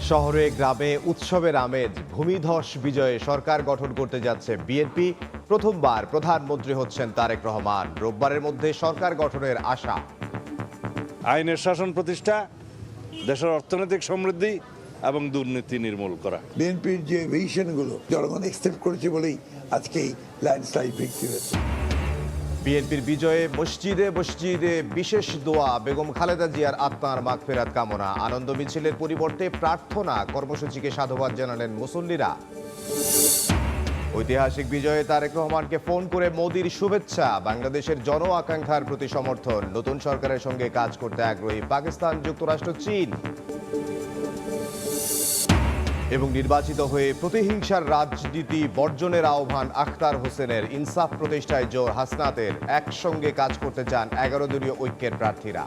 শহরে গ্রামে উৎসবের আমেজ, ভূমিধস বিজয়ে সরকার গঠন করতে যাচ্ছে বিএনপি। প্রথমবার প্রধানমন্ত্রী হচ্ছেন তারেক রহমান। রোববারের মধ্যে সরকার গঠনের আশা। আইনের শাসন প্রতিষ্ঠা, দেশের অর্থনৈতিক সমৃদ্ধি এবং দুর্নীতি নির্মূল করা। বিএনপির যে ভিশনগুলো জনগণ অ্যাকসেপ্ট করেছে বলেই আজকে এই ল্যান্ডস্লাইড ভিক্টরি হয়েছে। বিএনপির বিজয়ে মসজিদে মসজিদে বিশেষ দোয়া, বেগম খালেদা জিয়ার আত্মার মাগফিরাত কামনা। আনন্দ মিছিলের পরিবর্তে প্রার্থনা কর্মসূচিকে সাধুবাদ জানালেন মুসল্লিরা। ঐতিহাসিক বিজয়ে তারেক রহমানকে ফোন করে মোদির শুভেচ্ছা। বাংলাদেশের জন আকাঙ্ক্ষার প্রতি সমর্থন। নতুন সরকারের সঙ্গে কাজ করতে আগ্রহী পাকিস্তান, যুক্তরাষ্ট্র, চীন। এবং নির্বাচিত হয়ে প্রতিহিংসার রাজনীতি বর্জনের আহ্বান আখতার হোসেনের। ইনসাফ প্রতিষ্ঠায় জোর হাসনাতের। একসঙ্গে কাজ করতে চান 11 দলীয় ঐক্যের প্রার্থীরা।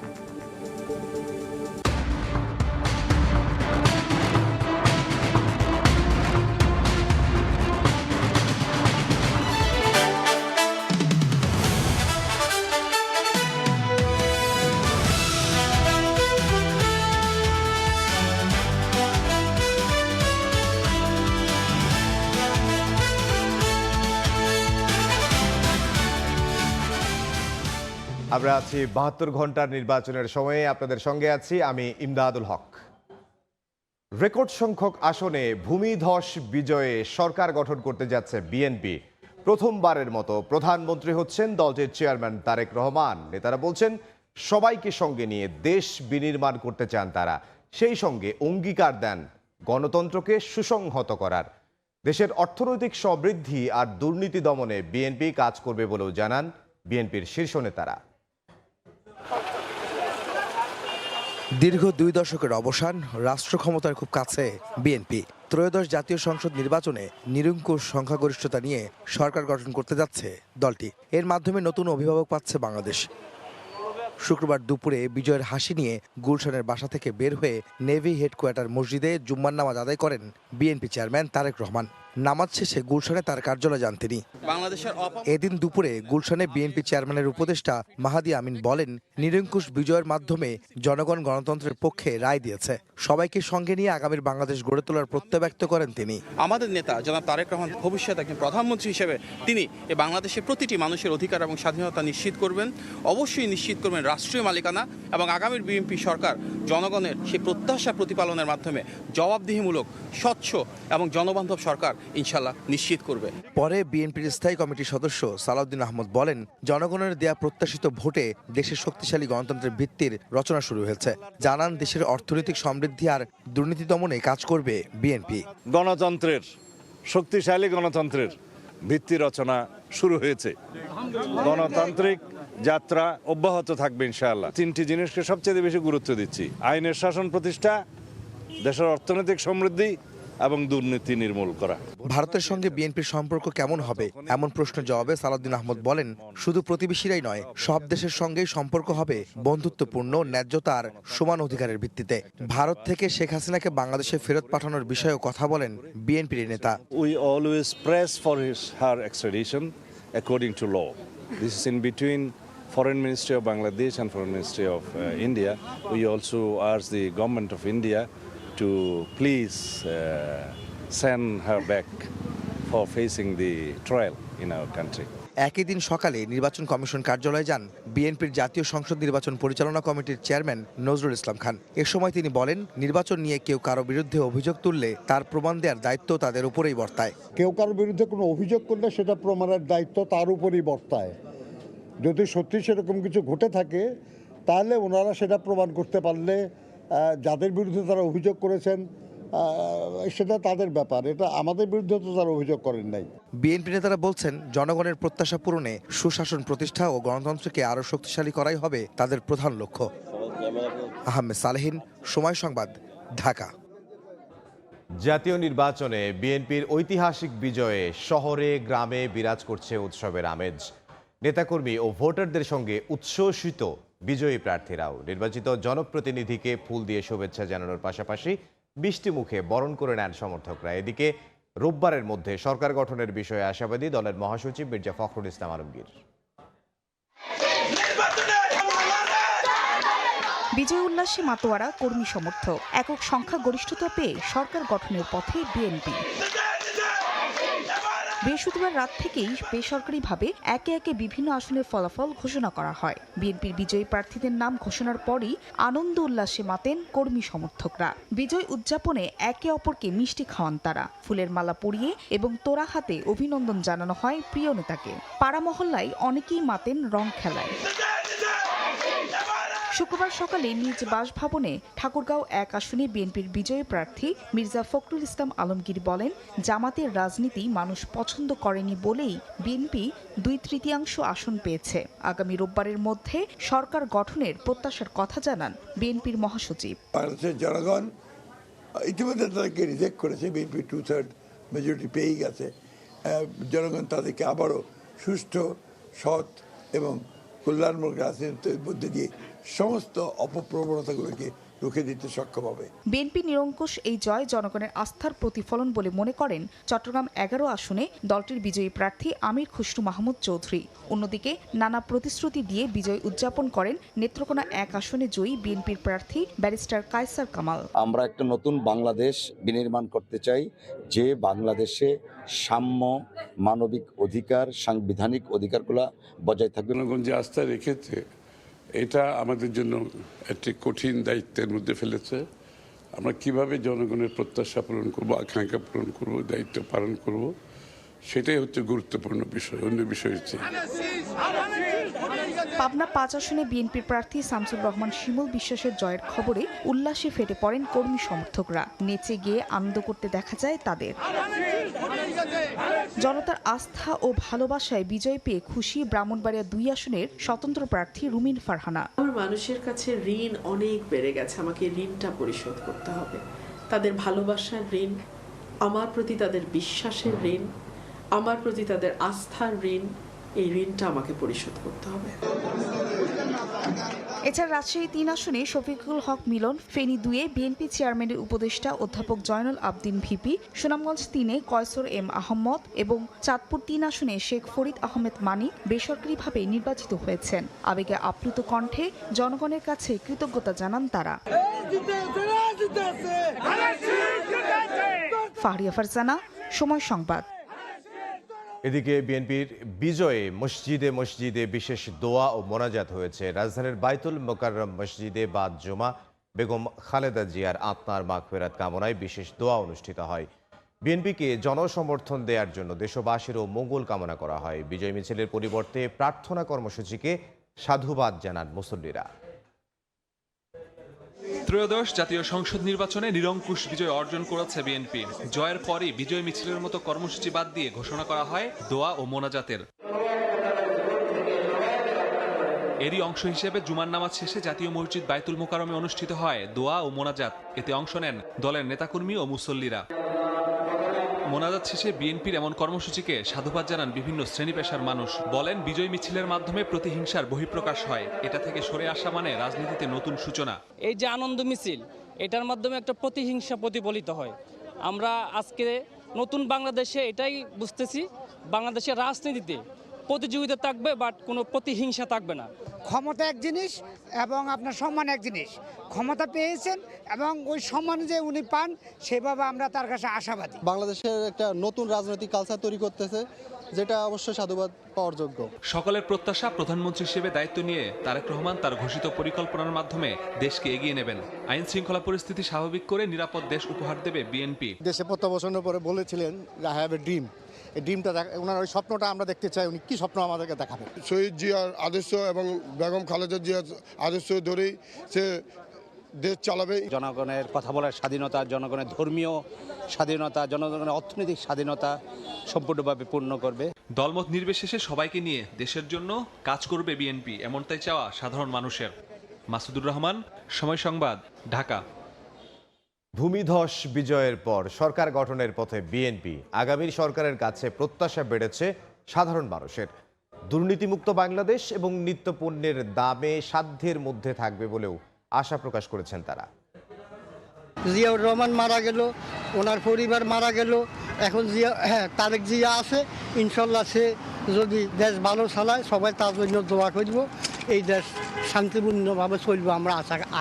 আমরা আছি 72 ঘন্টার নির্বাচনের সময়ে। আপনাদের সঙ্গে আছি আমি ইমদাদুল হক। রেকর্ড সংখ্যক আসনে ভূমিধস বিজয়ে সরকার গঠন করতে যাচ্ছে বিএনপি। প্রথমবারের মতো প্রধানমন্ত্রী হচ্ছেন দলটির চেয়ারম্যান তারেক রহমান। নেতারা বলছেন সবাইকে সঙ্গে নিয়ে দেশ বিনির্মাণ করতে চান তারা। সেই সঙ্গে অঙ্গীকার দেন গণতন্ত্রকে সুসংহত করার। দেশের অর্থনৈতিক সমৃদ্ধি আর দুর্নীতি দমনে বিএনপি কাজ করবে বলেও জানান বিএনপির শীর্ষ নেতারা। দীর্ঘ 2 দশকের অবসান, রাষ্ট্র ক্ষমতার খুব কাছে বিএনপি। ত্রয়োদশ জাতীয় সংসদ নির্বাচনে নিরঙ্কুশ সংখ্যাগরিষ্ঠতা নিয়ে সরকার গঠন করতে যাচ্ছে দলটি। এর মাধ্যমে নতুন অভিভাবক পাচ্ছে বাংলাদেশ। শুক্রবার দুপুরে বিজয়ের হাসি নিয়ে গুলশানের বাসা থেকে বের হয়ে নেভি হেডকোয়ার্টার মসজিদে জুম্মার নামাজ আদায় করেন বিএনপি চেয়ারম্যান তারেক রহমান। নামাজ শেষে গুলশানে তার কার্যালয়ে যান তিনি। এদিন দুপুরে গুলশানে বিএনপি চেয়ারম্যানের উপদেষ্টা মাহাদি আমিন বলেন, নিরঙ্কুশ বিজয়ের মাধ্যমে জনগণ গণতন্ত্রের পক্ষে রায় দিয়েছে। সবাইকে সঙ্গে নিয়ে আগামীর বাংলাদেশ গড়ে তোলার প্রত্যয় ব্যক্ত করেন তিনি। আমাদের নেতা জনাব তারেক রহমান ভবিষ্যতে একজন প্রধানমন্ত্রী হিসেবে তিনি বাংলাদেশের প্রতিটি মানুষের অধিকার এবং স্বাধীনতা নিশ্চিত করবেন। অবশ্যই নিশ্চিত করবেন রাষ্ট্রীয় মালিকানা, এবং আগামীর বিএনপি সরকার জনগণের সেই প্রত্যাশা প্রতিপালনের মাধ্যমে জবাবদিহিমূলক, স্বচ্ছ এবং জনবান্ধব সরকার ইনশাল্লাহ নিশ্চিত করবে। পরে বিএনপির স্থায়ী কমিটির সদস্য সালাউদ্দিন আহমদ বলেন, জনগণের দেয়া প্রত্যাশিত ভোটে দেশের শক্তিশালী গণতন্ত্রের ভিত্তির রচনা শুরু হয়েছে। জানান দেশের অর্থনৈতিক সমৃদ্ধি আর দুর্নীতি দমনে কাজ করবে বিএনপি। গণতন্ত্রের, শক্তিশালী গণতন্ত্রের ভিত্তি রচনা শুরু হয়েছে। গণতান্ত্রিক যাত্রা অব্যাহত থাকবে ইনশাআল্লাহ। 3টি জিনিসকে সবচেয়ে বেশি গুরুত্ব দিচ্ছি: আইনের শাসন প্রতিষ্ঠা, দেশের অর্থনৈতিক সমৃদ্ধি এবং দুর্নীতি নির্মূল করা। ভারতের সঙ্গে বিএনপির সম্পর্ক কেমন হবে এমন প্রশ্নের জবাবে সালাউদ্দিন আহমদ বলেন, শুধু প্রতিবেশীরাই নয়, সব দেশের সঙ্গেই সম্পর্ক হবে বন্ধুত্বপূর্ণ, ন্যায্যতা আর সমান অধিকারের ভিত্তিতে। ভারত থেকে শেখ হাসিনাকে বাংলাদেশে ফেরত পাঠানোর বিষয়েও কথা বলেন বিএনপির নেতা। We always press for her extradition according to law. This is in between Foreign Ministry of Bangladesh and Foreign Ministry of India. We also urge the government of India to please send her back for facing the trial in our country. একই দিন সকালে নির্বাচন commission কার্যালয়ে যান বিএনপির জাতীয় সংসদ নির্বাচন পরিচালনা কমিটির চেয়ারম্যান নজরুল ইসলাম খান। এ সময় তিনি বলেন, নির্বাচন নিয়ে কেউ কারো বিরুদ্ধে অভিযোগ তুললে তার প্রমাণ দেওয়ার দায়িত্ব তাদের উপরেই বর্তায়। কেউ কারোর বিরুদ্ধে কোনো অভিযোগ করলে সেটা প্রমাণের দায়িত্ব তার উপরেই বর্তায়। যদি সত্যি সেরকম কিছু ঘটে থাকে তাহলে ওনারা সেটা প্রমাণ করতে পারলে যাদের বিরুদ্ধে তারা অভিযোগ করেছেন সেটা তাদের ব্যাপার। এটা আমাদের বিরুদ্ধে তো তারা অভিযোগ করেন নাই। বিএনপি নেতারা বলছেন, জনগণের প্রত্যাশা পূরণে সুশাসন প্রতিষ্ঠা ও গণতন্ত্রকে আরও শক্তিশালী করাই হবে তাদের প্রধান লক্ষ্য। আহমেদ সালেহীন, সময় সংবাদ, ঢাকা। জাতীয় নির্বাচনে বিএনপির ঐতিহাসিক বিজয়ে শহরে গ্রামে বিরাজ করছে উৎসবের আমেজ। নেতাকর্মী ও ভোটারদের সঙ্গে উচ্ছ্বসিত বিজয়ী প্রার্থীরাও। নির্বাচিত জনপ্রতিনিধিকে ফুল দিয়ে শুভেচ্ছা জানানোর পাশাপাশি মিষ্টি মুখে বরণ করে নেন সমর্থকরা। এদিকে রোববারের মধ্যে সরকার গঠনের বিষয়ে আশাবাদী দলের মহাসচিব মির্জা ফখরুল ইসলাম আলমগীর। বিজয় উল্লাসে মাতোয়ারা কর্মী সমর্থক। একক সংখ্যা গরিষ্ঠতা পেয়ে সরকার গঠনের পথে বিএনপি। বৃহস্পতিবার রাত থেকেই বেসরকারিভাবে একে একে বিভিন্ন আসনের ফলাফল ঘোষণা করা হয়। বিএনপির বিজয়ী প্রার্থীদের নাম ঘোষণার পরই আনন্দ উল্লাসে মাতেন কর্মী সমর্থকরা। বিজয় উদযাপনে একে অপরকে মিষ্টি খাওয়ান তারা। ফুলের মালা পরিয়ে এবং তোড়া হাতে অভিনন্দন জানানো হয় প্রিয় নেতাকে। পাড়া মহল্লায় অনেকেই মাতেন রং খেলায়। শুক্রবার সকালে নিজ বাসভবনে ঠাকুরগাঁও 1 আসনে বিএনপির বিজয়ী প্রার্থী মির্জা ফখরুল ইসলাম আলমগীর বলেন, জামাতের রাজনীতি মানুষ পছন্দ করেনি বলেই বিএনপি 2/3 আসন পেয়েছে। আগামী রোববারের মধ্যে সরকার গঠনের প্রত্যাশার কথা জানান বিএনপির মহাসচিব। বাংলাদেশের জনগণ ইতিমধ্যে তাদেরকে রিজেক্ট করেছে, বিএনপি 2/3 মেজরিটি পেয়েই গেছে। জনগণ তাদেরকে আবারও সুষ্ঠু, সৎ এবং কল্যাণমূলক রাজনীতির মধ্যে দিয়ে সমস্ত অপপ্রবণতাগুলোকে রুখে দিতে সক্ষম হবে। বিএনপি নিরঙ্কুশ এই জয় জনগণের আস্থার প্রতিফলন বলে মনে করেন চট্টগ্রাম 11 আসনে দলটির বিজয়ী প্রার্থী আমির খুসরু মাহমুদ চৌধুরী। অন্যদিকে নানা প্রতিশ্রুতি দিয়ে বিজয় উদযাপন করেন নেত্রকোনা 1 আসনে জয়ী বিএনপির প্রার্থী ব্যারিস্টার কায়সার কামাল। আমরা একটা নতুন বাংলাদেশ বিনির্মাণ করতে চাই, যে বাংলাদেশে সাম্য, মানবিক অধিকার, সাংবিধানিক অধিকারগুলো বজায় থাকবে। জনগণ যে আস্থা রেখেছে, এটা আমাদের জন্য একটি কঠিন দায়িত্বের মধ্যে ফেলেছে। আমরা কিভাবে জনগণের প্রত্যাশা পূরণ করব, আকাঙ্ক্ষা পূরণ করব, দায়িত্ব পালন করব, সেটাই হচ্ছে গুরুত্বপূর্ণ বিষয়। অন্য বিষয় হচ্ছে পাবনা 5 আসনে বিএনপির প্রার্থী শামসুর রহমান শিমুল বিশ্বাসের জয়ের খবরে উল্লাসে ফেটে পড়েন কর্মী সমর্থকরা। নেচে গিয়ে আনন্দ করতে দেখা যায় তাদের। জনতার আস্থা ও ভালোবাসায় বিজয় পেয়ে খুশি ব্রাহ্মণবাড়িয়া 2 আসনের স্বতন্ত্র প্রার্থী রুমিন ফারহানা। আমার মানুষের কাছে ঋণ অনেক বেড়ে গেছে, আমাকে ঋণটা পরিশোধ করতে হবে। তাদের ভালোবাসার ঋণ, আমার প্রতি তাদের বিশ্বাসের ঋণ, আমার প্রতি তাদের আস্থার ঋণ, এই ঋণটা আমাকে পরিশোধ করতে হবে। এছাড়া রাজশাহী 3 আসনে শফিকুল হক মিলন, ফেনী 2-এ বিএনপি চেয়ারম্যানের উপদেষ্টা অধ্যাপক জয়নুল আবদিন ভিপি, সুনামগঞ্জ 3-এ কয়সর এম আহমদ এবং চাঁদপুর 3 আসনে শেখ ফরিদ আহমেদ মানি বেসরকারিভাবে নির্বাচিত হয়েছেন। আবেগে আপ্লুত কণ্ঠে জনগণের কাছে কৃতজ্ঞতা জানান তারা। ফাহরিয়া ফারজানা, সময় সংবাদ। এদিকে বিএনপির বিজয়ে মসজিদে মসজিদে বিশেষ দোয়া ও মোনাজাত হয়েছে। রাজধানীর বাইতুল মোকাররম মসজিদে বাদ জুমা বেগম খালেদা জিয়ার আত্মার মাগফিরাত কামনায় বিশেষ দোয়া অনুষ্ঠিত হয়। বিএনপিকে জনসমর্থন দেওয়ার জন্য দেশবাসীরও মঙ্গল কামনা করা হয়। বিজয় মিছিলের পরিবর্তে প্রার্থনা কর্মসূচিকে সাধুবাদ জানান মুসল্লিরা। ত্রয়োদশ জাতীয় সংসদ নির্বাচনে নিরঙ্কুশ বিজয় অর্জন করেছে বিএনপি। জয়ের পরই বিজয় মিছিলের মতো কর্মসূচি বাদ দিয়ে ঘোষণা করা হয় দোয়া ও মোনাজাতের। এরই অংশ হিসেবে জুমার নামাজ শেষে জাতীয় মসজিদ বাইতুল মোকাররমে অনুষ্ঠিত হয় দোয়া ও মোনাজাত। এতে অংশ নেন দলের নেতাকর্মী ও মুসল্লিরা। মোনাজাত শেষে বিএনপির এমন কর্মসূচিকে সাধুবাদ জানান বিভিন্ন শ্রেণী পেশার মানুষ। বলেন, বিজয় মিছিলের মাধ্যমে প্রতিহিংসার বহিঃপ্রকাশ হয়। এটা থেকে সরে আসা মানে রাজনীতিতে নতুন সূচনা। এই যে আনন্দ মিছিল, এটার মাধ্যমে একটা প্রতিহিংসা প্রতিফলিত হয়। আমরা আজকে নতুন বাংলাদেশে এটাই বুঝতেছি, বাংলাদেশের রাজনীতিতে প্রতিযোগিতা থাকবে, বাট কোনো প্রতিহিংসা থাকবে না। ক্ষমতা এক জিনিস এবং আপনার সম্মান এক জিনিস। ক্ষমতা পেয়েছেন এবং ওই সম্মান যে উনি পান, সেভাবে আমরা তার কাছে আশাবাদী। বাংলাদেশের একটা নতুন রাজনৈতিক কালচার তৈরি করতেছে, যেটা অবশ্যই সাধুবাদ পাওয়ার যোগ্য। সকলের প্রত্যাশা, প্রধানমন্ত্রী হিসেবে দায়িত্ব নিয়ে তারেক রহমান তার ঘোষিত পরিকল্পনার মাধ্যমে দেশকে এগিয়ে নেবেন। আইন শৃঙ্খলা পরিস্থিতি স্বাভাবিক করে নিরাপদ দেশ উপহার দেবে বিএনপি। দেশে প্রত্যাবর্তনের পরে বলেছিলেন, আই হ্যাভ এ ড্রিম। এই ড্রিমটা, ওনার ওই স্বপ্নটা আমরা দেখতে চাই। উনি কি স্বপ্ন আমাদেরকে দেখাবেন? শহীদ জিয়ার আদর্শ এবং বেগম খালেদা জিয়ার আদর্শ ধরেই সে দেশ চালাবে। জনগণের কথা বলার স্বাধীনতা, জনগণের ধর্মীয় স্বাধীনতা, জনগণের অর্থনৈতিক স্বাধীনতা সম্পূর্ণভাবে পূর্ণ করবে। দলমত নির্বিশেষে সবাইকে নিয়ে দেশের জন্য কাজ করবে বিএনপি, এমনটাই চাওয়া সাধারণ মানুষের। মাসুদুর রহমান, সময় সংবাদ, ঢাকা। ভূমিধস বিজয়ের পর সরকার গঠনের পথে বিএনপি। আগামীর সরকারের কাছে প্রত্যাশা বেড়েছে সাধারণ মানুষের। দুর্নীতিমুক্ত বাংলাদেশ এবং নিত্যপণ্যের দামে সাধ্যের মধ্যে থাকবে বলেও আশা প্রকাশ করেছেন তারা। জিয়াউর রহমান মারা গেল, ওনার পরিবার মারা গেল, এখন তারেক জিয়া আছে। ইনশাল্লাহ সে যদি দেশ ভালো চালায়, সবাই তার জন্য দোয়া করব। এই দেশ শান্তিপূর্ণভাবে চলবে আমরা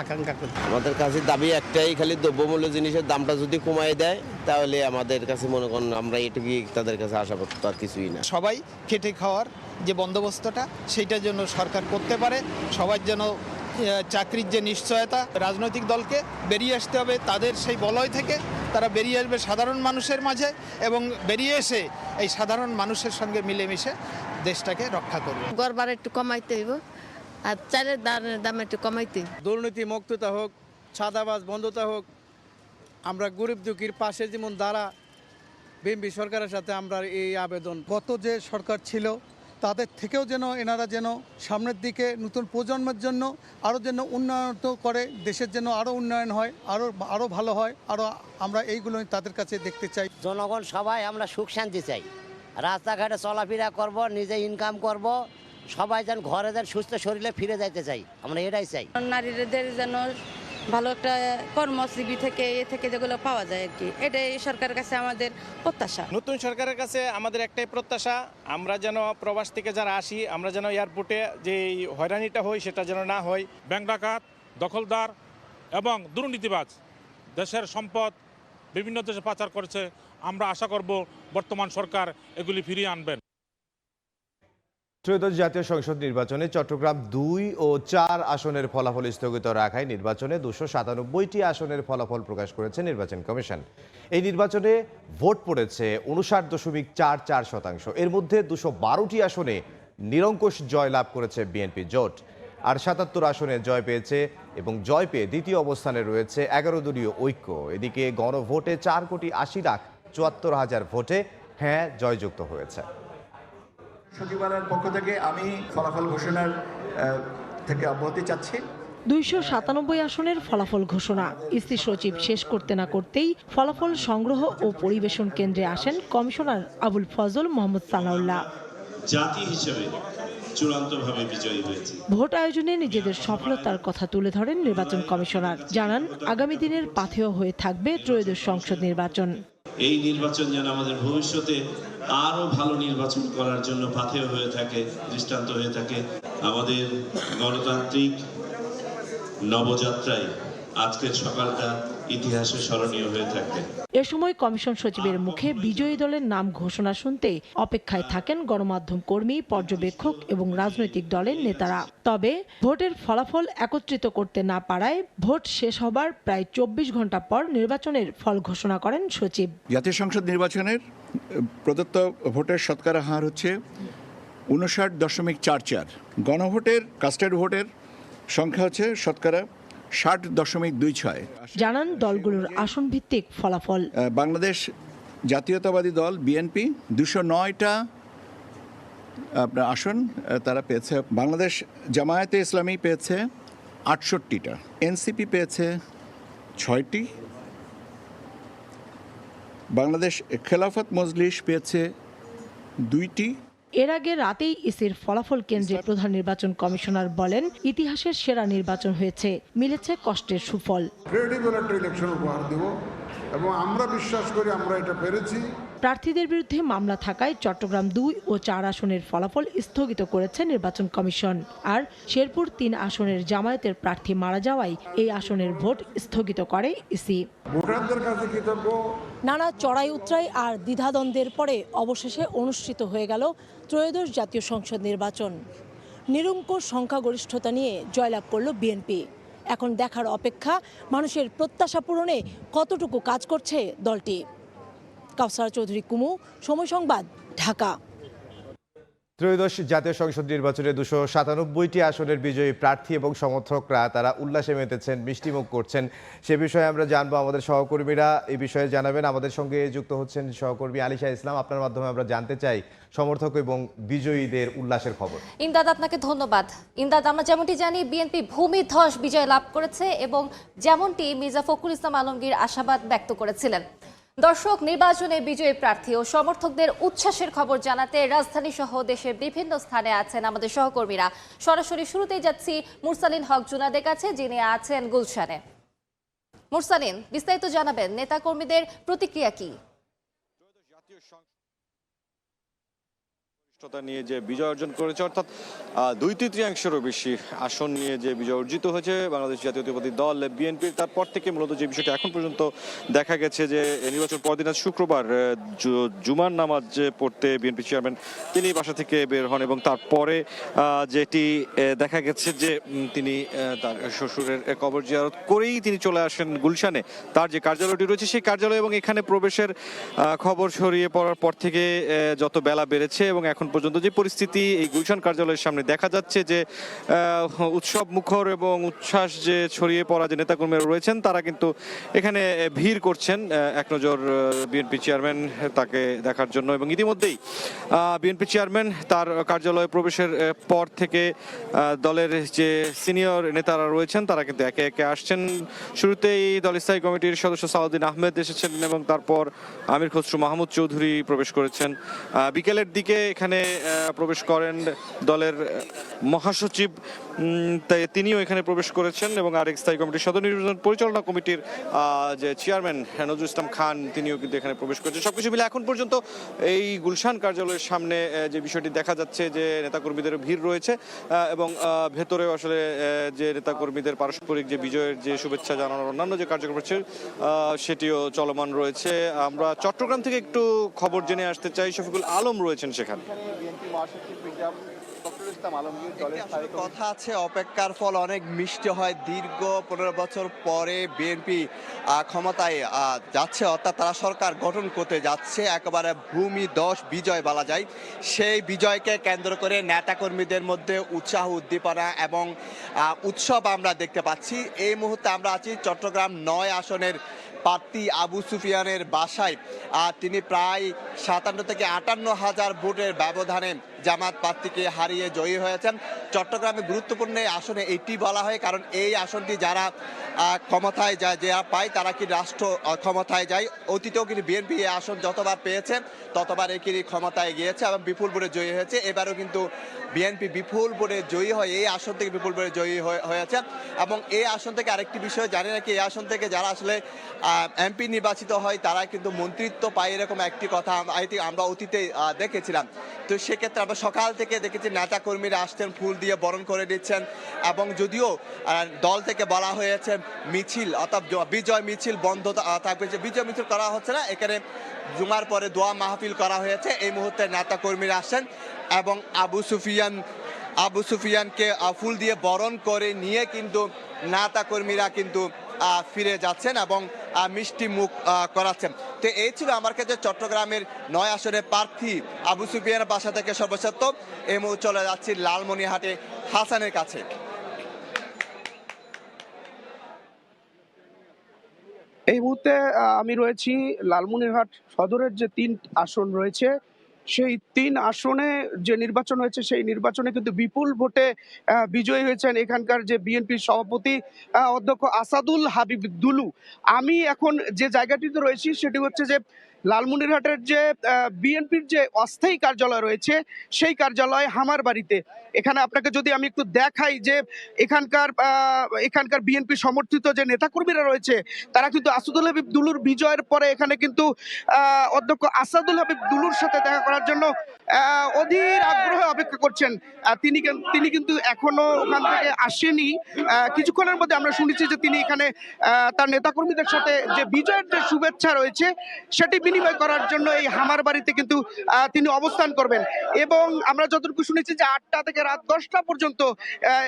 আকাঙ্ক্ষা করি। আমাদের কাছে দাবি একটাই, খালি দ্রব্যমূল্য জিনিসের দামটা যদি কমায় দেয় তাহলে আমাদের কাছে মনে করেন আমরা এটুকুই তাদের কাছে আশা করতে আর কিছুই না। সবাই খেটে খাওয়ার যে বন্দোবস্তটা সেইটার জন্য সরকার করতে পারে, সবার যেন চাকরির যে নিশ্চয়তা, রাজনৈতিক দলকে বেরিয়ে আসতে হবে তাদের সেই বলয় থেকে, তারা বেরিয়ে আসবে সাধারণ মানুষের মাঝে এবং বেরিয়ে এসে এই সাধারণ মানুষের সঙ্গে মিলেমিশে দেশটাকে রক্ষা করবে। গড়বার একটু কমাইতে হইব আর চালের দাম একটু কমাইতে। দুর্নীতি মুক্ততা হোক, ছাদাবাজ বন্ধতা হোক, আমরা গরিব দুঃখীর পাশে যেমন দাঁড়া বিএনপি সরকারের সাথে আমরা এই আবেদন। গত যে সরকার ছিল তাদের থেকেও যেন এনারা যেন সামনের দিকে নতুন প্রজন্মের জন্য আরও যেন উন্নয়ন করে, দেশের জন্য আরও উন্নয়ন হয়, আরও ভালো হয়, আরও আমরা এইগুলোই তাদের কাছে দেখতে চাই। জনগণ সবাই আমরা সুখ শান্তি চাই, রাস্তাঘাটে চলাফেরা করব, নিজে ইনকাম করব, সবাই যেন ঘরে যেন সুস্থ শরীরে ফিরে যাইতে চাই, আমরা এটাই চাই। নারীদের যেন ভালো একটা কর্মজীবী থেকে যেগুলো পাওয়া যায় আর কি, এটাই সরকারের কাছে আমাদের প্রত্যাশা। নতুন সরকারের কাছে আমাদের একটাই প্রত্যাশা, আমরা যেন প্রবাস থেকে যারা আসি আমরা যেন এয়ারপোর্টে যে হয়রানিটা হই সেটা যেন না হয়। ব্যাংক ডাকাত, দখলদার এবং দুর্নীতিবাজ দেশের সম্পদ বিভিন্ন দেশে পাচার করেছে, আমরা আশা করব বর্তমান সরকার এগুলি ফিরিয়ে আনবেন। ত্রয়োদশ জাতীয় সংসদ নির্বাচনে চট্টগ্রাম 2 ও 4 আসনের ফলাফল স্থগিত রাখায় নির্বাচনে 297টি আসনের ফলাফল প্রকাশ করেছে নির্বাচন কমিশন। এই নির্বাচনে ভোট পড়েছে 59.44%। এর মধ্যে 212টি আসনে নিরঙ্কুশ জয় লাভ করেছে বিএনপি জোট, আর 77 আসনে জয় পেয়েছে এবং জয় পেয়ে দ্বিতীয় অবস্থানে রয়েছে 11 দলীয় ঐক্য। এদিকে গণভোটে 4,80,74,000 ভোটে হ্যাঁ জয়যুক্ত হয়েছে। সচিবালয়ের পক্ষ থেকে আমি ফলাফল ঘোষণার থেকে অব্যাহতি চাচ্ছি। 297 আসনের ফলাফল ঘোষণা ইসি সচিব শেষ করতে না করতেই ফলাফল সংগ্রহ ও পরিবেশন কেন্দ্রে আসেন কমিশনার আবুল ফজল মোহাম্মদ সানাউল্লাহ। জাতি হিসেবে চূড়ান্তভাবে বিজয়ী হয়েছে। ভোট আয়োজনে নিজেদের সফলতার কথা তুলে ধরেন নির্বাচন কমিশনার, জানান আগামী দিনের পাথেয় হয়ে থাকবে ত্রয়োদশ সংসদ নির্বাচন। এই নির্বাচন যেন আমাদের ভবিষ্যতে আরো ভালো নির্বাচন করার জন্য পাথেয় হয়ে থাকে, দৃষ্টান্ত হয়ে থাকে। আমাদের গণতান্ত্রিক নবযাত্রায় আজকের সকালটা ইতিহাসে স্মরণীয় হয়ে থাকবে। এ সময় কমিশন সচিবের মুখে বিজয়ী দলের নাম ঘোষণা শুনতে অপেক্ষায় থাকেন গণমাধ্যম কর্মী, পর্যবেক্ষক এবং রাজনৈতিক দলের নেতারা। তবে ভোটের ফলাফল একত্রিত করতে না পারায় ভোট শেষ হবার প্রায় 24 ঘন্টা পর নির্বাচনের ফল ঘোষণা করেন সচিব। জাতীয় সংসদ নির্বাচনের প্রদত্ত ভোটের শতকরা হার হচ্ছে 59.44। গণভোটের কাস্টেড ভোটের সংখ্যা হচ্ছে শতকরা 60.26। জানান দলগুলোর আসন ভিত্তিক ফলাফল। বাংলাদেশ জাতীয়তাবাদী দল বিএনপি 209টা আপনার আসন তারা পেয়েছে। বাংলাদেশ জামায়াতে ইসলামী পেয়েছে 68টা, এনসিপি পেয়েছে 6টি, বাংলাদেশ খেলাফত মজলিস পেয়েছে 2টি। এর আগে রাতেই ইসির ফলাফল কেন্দ্রে প্রধান নির্বাচন কমিশনার বলেন, ইতিহাসের সেরা নির্বাচন হয়েছে, মিলেছে কষ্টের সুফল। ক্রেডিবল একটা ইলেকশন উপহার দেব এবং আমরা বিশ্বাস করি আমরা এটা পেরেছি। প্রার্থীদের বিরুদ্ধে মামলা থাকায় চট্টগ্রাম 2 ও 4 আসনের ফলাফল স্থগিত করেছে নির্বাচন কমিশন। আর শেরপুর 3 আসনের জামায়াতের প্রার্থী মারা যাওয়ায় এই আসনের ভোট স্থগিত করে ইসি। ভোটারদের কাছে কৃতজ্ঞ। নানা চড়াই উতরাই আর দ্বিধাদ্বন্দ্বের পরে অবশেষে অনুষ্ঠিত হয়ে গেল ত্রয়োদশ জাতীয় সংসদ নির্বাচন। নিরঙ্কুশ সংখ্যাগরিষ্ঠতা নিয়ে জয়লাভ করল বিএনপি। এখন দেখার অপেক্ষা মানুষের প্রত্যাশা পূরণে কতটুকু কাজ করছে দলটি। কাউসার চৌধুরী কুমু, সময় সংবাদ, ঢাকা। ত্রয়োদশ জাতীয় সংসদ নির্বাচনে 297টি আসনের বিজয়ী প্রার্থী এবং সমর্থকরা তারা উল্লাসে মেতেছেন, মিষ্টিমুখ করছেন। সে বিষয়ে আমরা জানবো, আমাদের সহকর্মীরা এই বিষয়ে জানাবেন। আমাদের সঙ্গে যুক্ত হচ্ছেন সহকর্মী আলিশা ইসলাম। আপনার মাধ্যমে আমরা জানতে চাই সমর্থক এবং বিজয়ীদের উল্লাসের খবর। ইমদাদ, আপনাকে ধন্যবাদ। ইমদাদ, আমরা যেমনটি জানি বিএনপি ভূমিধ্বস বিজয় লাভ করেছে এবং যেমনটি মির্জা ফখরুল ইসলাম আলমগীর আশাবাদ ব্যক্ত করেছিলেন। দর্শক, নির্বাচনে বিজয়ী প্রার্থী ও সমর্থকদের উচ্ছ্বাসের খবর জানাতে রাজধানী সহ দেশের বিভিন্ন স্থানে আছেন আমাদের সহকর্মীরা। সরাসরি শুরুতেই যাচ্ছি মুরসালিন হক জুনাদের কাছে, যিনি আছেন গুলশানে। মুরসালিন, বিস্তারিত জানাবেন, নেতাকর্মীদের প্রতিক্রিয়া কি? নিয়ে যে বিজয় অর্জন করেছে, অর্থাৎ 2/3 বেশি আসন নিয়ে যে বিজয় অর্জিত হয়েছে বাংলাদেশ জাতীয়তাবাদী দল বিএনপির, তারপর থেকে মূলত যে বিষয়টি এখন পর্যন্ত দেখা গেছে যে নির্বাচন পরদিন আজ শুক্রবার জুমার নামাজ পড়তে বিএনপি চেয়ারম্যান তিনি বাসা থেকে বের হন এবং তারপরে যেটি দেখা গেছে যে তিনি তার শ্বশুরের কবর জিয়ারত করেই তিনি চলে আসেন গুলশানে। তার যে কার্যালয়টি রয়েছে সেই কার্যালয় এবং এখানে প্রবেশের খবর ছড়িয়ে পড়ার পর থেকে যত বেলা বেড়েছে এবং এখন পর্যন্ত যে পরিস্থিতি এই গুলশান কার্যালয়ের সামনে দেখা যাচ্ছে যে উৎসব মুখর এবং উচ্ছ্বাস যে ছড়িয়ে পড়া যে নেতাকর্মীরা রয়েছেন তারা কিন্তু এখানে ভিড় করছেন এক নজর বিএনপি চেয়ারম্যান তাকে দেখার জন্য। এবং ইতিমধ্যেই বিএনপি চেয়ারম্যান তার কার্যালয়ে প্রবেশের পর থেকে দলের যে সিনিয়র নেতারা রয়েছেন তারা কিন্তু একে একে আসছেন। শুরুতেই দল স্থায়ী কমিটির সদস্য সালাউদ্দিন আহমেদ এসেছেন এবং তারপর আমির খসরু মাহমুদ চৌধুরী প্রবেশ করেছেন। বিকেলের দিকে এখানে প্রবেশ করেন দলের মহাসচিব, তিনিও এখানে প্রবেশ করেছেন এবং আরেক স্থায়ী কমিটির সদস্য নির্বাচন পরিচালনা কমিটির যে চেয়ারম্যান নজরুল ইসলাম খান তিনিও কিন্তু এখানে প্রবেশ করেছেন। সবকিছু মিলে এখন পর্যন্ত এই গুলশান কার্যালয়ের সামনে যে বিষয়টি দেখা যাচ্ছে যে নেতাকর্মীদের ভিড় রয়েছে এবং ভেতরেও আসলে যে নেতাকর্মীদের পারস্পরিক যে বিজয়ের যে শুভেচ্ছা জানানোর অন্যান্য যে কার্যক্রম রয়েছে সেটিও চলমান রয়েছে। আমরা চট্টগ্রাম থেকে একটু খবর জেনে আসতে চাই, শফিকুল আলম রয়েছেন সেখানে। কথা আছে অপেক্ষার ফল অনেক মিষ্টি হয়। দীর্ঘ 15 বছর পরে বিএনপি ক্ষমতায় যাচ্ছে, অর্থাৎ তারা সরকার গঠন করতে যাচ্ছে। একেবারে ভূমিধস বিজয় বলা যায়। সেই বিজয়কে কেন্দ্র করে নেতাকর্মীদের মধ্যে উৎসাহ উদ্দীপনা এবং উৎসব আমরা দেখতে পাচ্ছি। এই মুহূর্তে আমরা আছি চট্টগ্রাম 9 আসনের প্রার্থী আবু সুফিয়ানের বাসায়। তিনি প্রায় 57 থেকে 58 হাজার ভোটের ব্যবধানে জামাত প্রার্থীকে হারিয়ে জয়ী হয়েছেন। চট্টগ্রামে গুরুত্বপূর্ণ এই আসনে এটি বলা হয় কারণ এই আসনটি যারা ক্ষমতায় যায়, যারা পায় তারা কি রাষ্ট্র ক্ষমতায় যায়। অতীতেও কিন্তু বিএনপি এই আসন যতবার পেয়েছে ততবার একই ক্ষমতায় গিয়েছে এবং বিপুল ভোটে জয়ী হয়েছে। এবারও কিন্তু বিএনপি বিপুল ভোটে জয়ী হয়, এই আসন থেকে বিপুল ভোটে জয়ী হয়েছে। এবং এই আসন থেকে আরেকটি বিষয় জানি নাকি, এই আসন থেকে যারা আসলে এমপি নির্বাচিত হয় তারা কিন্তু মন্ত্রিত্ব পায়, এরকম একটি কথা আমরা অতীতে দেখেছিলাম। তো সেক্ষেত্রে আমরা সকাল থেকে দেখেছি নেতা কর্মীরা আসছেন, ফুল দিয়ে বরণ করে দিচ্ছেন। এবং যদিও দল থেকে বলা হয়েছে মিছিল অর্থাৎ বিজয় মিছিল বন্ধ থাকবে, যে বিজয় মিছিল করা হচ্ছে না, এখানে জুমার পরে দোয়া মাহফিল করা হয়েছে। এই মুহূর্তে নেতা কর্মীরা আসছেন এবং আবু সুফিয়ানকে ফুল দিয়ে বরণ করে নিয়ে কিন্তু নেতা কর্মীরা কিন্তু ফিরে যাচ্ছেন এবং মিষ্টি মুখ করাচ্ছেন। তো এই ছিল আমার কাছে চট্টগ্রামের 9 আসনের প্রার্থী আবু সুফিয়ানের বাসা থেকে সর্বশেষ। এই মুহূর্তে চলে যাচ্ছি লালমনিরহাটে হাসানের কাছে। এই মুহূর্তে আমি রয়েছি লালমনিরহাট সদরের যে 3 আসন রয়েছে সেই 3 আসনে যে নির্বাচন হয়েছে সেই নির্বাচনে কিন্তু বিপুল ভোটে বিজয়ী হয়েছেন এখানকার যে বিএনপির সভাপতি অধ্যক্ষ আসাদুল হাবিব দুলু। আমি এখন যে জায়গাটিতে রয়েছি সেটি হচ্ছে যে লালমনিরহাটের যে বিএনপির যে অস্থায়ী কার্যালয় রয়েছে সেই কার্যালয় হামার বাড়িতে। এখানে আপনাকে যদি আমি একটু দেখাই যে এখানকার বিএনপি সমর্থিত যে নেতাকর্মীরা রয়েছে তারা কিন্তু আসাদুল হাবিব দুলুর বিজয়ের পরে এখানে কিন্তু অধ্যক্ষ আসাদুল হাবিব দুলুর সাথে দেখা করার জন্য অধীর আগ্রহে অপেক্ষা করছেন। তিনি কিন্তু এখনো ওখান থেকে আসেনি। কিছুক্ষণের মধ্যে আমরা শুনেছি যে তিনি এখানে তার নেতাকর্মীদের সাথে যে বিজয়ের যে শুভেচ্ছা রয়েছে সেটি বিনিময় করার জন্য এই হামার বাড়িতে কিন্তু তিনি অবস্থান করবেন। এবং আমরা যতটুকু শুনেছি যে 8টা থেকে রাত 10টা পর্যন্ত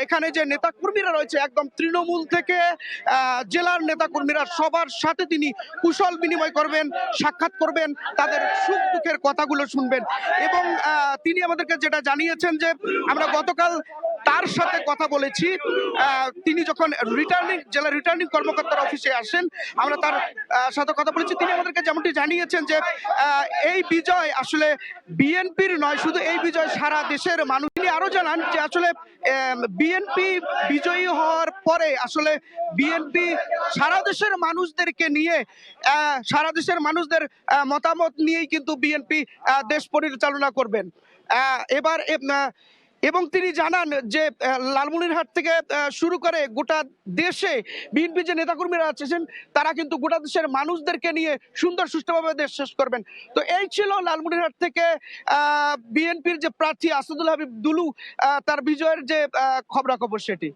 এখানে যে নেতাকর্মীরা রয়েছে একদম তৃণমূল থেকে জেলার নেতাকর্মীরা সবার সাথে তিনি কুশল বিনিময় করবেন, সাক্ষাৎ করবেন, তাদের সুখ দুঃখের কথাগুলো শুনবেন। এবং তিনি আমাদেরকে যেটা জানিয়েছেন যে আমরা গতকাল তার সাথে কথা বলেছি, তিনি যখন জেলা রিটার্নিং কর্মকর্তার অফিসে আসেন আমরা তার সাথে কথা বলেছি। তিনি আমাদেরকে যেমনটি জানিয়েছেন যে এই বিজয় আসলে বিএনপির নয়, শুধু এই বিজয় সারা দেশের মানুষ। তিনি আরো জানান যে আসলে বিএনপি বিজয়ী হওয়ার পরে আসলে বিএনপি সারা দেশের মানুষদেরকে নিয়ে সারা দেশের মানুষদের মতামত নিয়েই কিন্তু বিএনপি দেশ পরিচালনা করবেন। এবার এবং তিনি জানান যে লালমনিরহাট থেকে শুরু করে গোটা দেশে বিএনপি যে নেতাকর্মীরা আছেন তারা কিন্তু গোটা দেশের মানুষদেরকে নিয়ে সুন্দর সুষ্ঠুভাবে দেশ শেষ করবেন। তো এই ছিল লালমনিরহাট থেকে বিএনপির যে প্রার্থী আসাদুল হাবিব দুলু তার বিজয়ের যে খবরাখবর সেটি।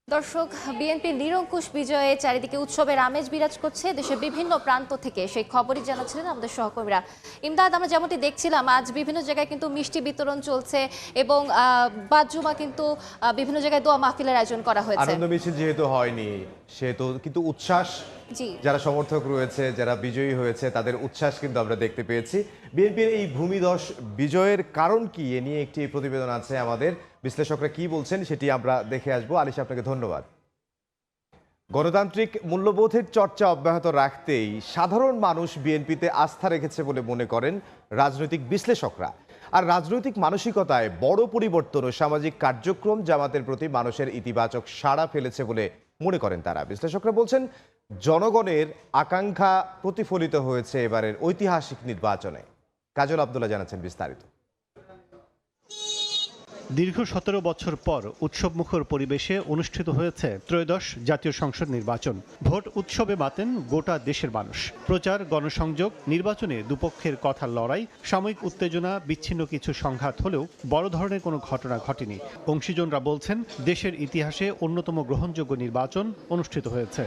দর্শক, বিএনপির নিরঙ্কুশ বিজয়ে চারিদিকে উৎসবের আমেজ বিরাজ করছে। দেশের বিভিন্ন প্রান্ত থেকে সেই খবরই জানাচ্ছিলেন আমাদের সহকর্মীরা। ইমদাদ, আমরা যেমনটি দেখছিলাম আজ বিভিন্ন জায়গায় কিন্তু মিষ্টি বিতরণ চলছে এবং বাদ-জুমা কিন্তু বিভিন্ন জায়গায় দোয়া মাহফিলের আয়োজন করা হয়েছে। আনন্দ মিছিল যেহেতু হয়নি সেহেতু কিন্তু উচ্ছ্বাস, যারা সমর্থক রয়েছে, যারা বিজয়ী হয়েছে তাদের উচ্ছ্বাস কিন্তু আমরা দেখতে পেয়েছি। বিএনপির এই ভূমিধস বিজয়ের কারণ কি এ নিয়ে একটি প্রতিবেদন আছে আমাদের, বিশ্লেষকরা কি বলছেন সেটি আমরা দেখে আসবো। আলিশা, আপনাকে ধন্যবাদ। গণতান্ত্রিক মূল্যবোধের চর্চা অব্যাহত রাখতেই সাধারণ মানুষ বিএনপিতে আস্থা রেখেছে বলে মনে করেন রাজনৈতিক বিশ্লেষকরা। আর রাজনৈতিক মানসিকতায় বড় পরিবর্তন ও সামাজিক কার্যক্রম জামাতের প্রতি মানুষের ইতিবাচক সাড়া ফেলেছে বলে মনে করেন তারা। বিশ্লেষকরা বলছেন জনগণের আকাঙ্ক্ষা প্রতিফলিত হয়েছে এবারের ঐতিহাসিক নির্বাচনে। কাজল আব্দুল্লাহ জানাচ্ছেন বিস্তারিত। দীর্ঘ 17 বছর পর উৎসবমুখর পরিবেশে অনুষ্ঠিত হয়েছে ত্রয়োদশ জাতীয় সংসদ নির্বাচন। ভোট উৎসবে মাতেন গোটা দেশের মানুষ। প্রচার, গণসংযোগ, নির্বাচনে দুপক্ষের কথার লড়াই, সাময়িক উত্তেজনা, বিচ্ছিন্ন কিছু সংঘাত হলেও বড় ধরনের কোনো ঘটনা ঘটেনি। অংশীজনরা বলছেন দেশের ইতিহাসে অন্যতম গ্রহণযোগ্য নির্বাচন অনুষ্ঠিত হয়েছে।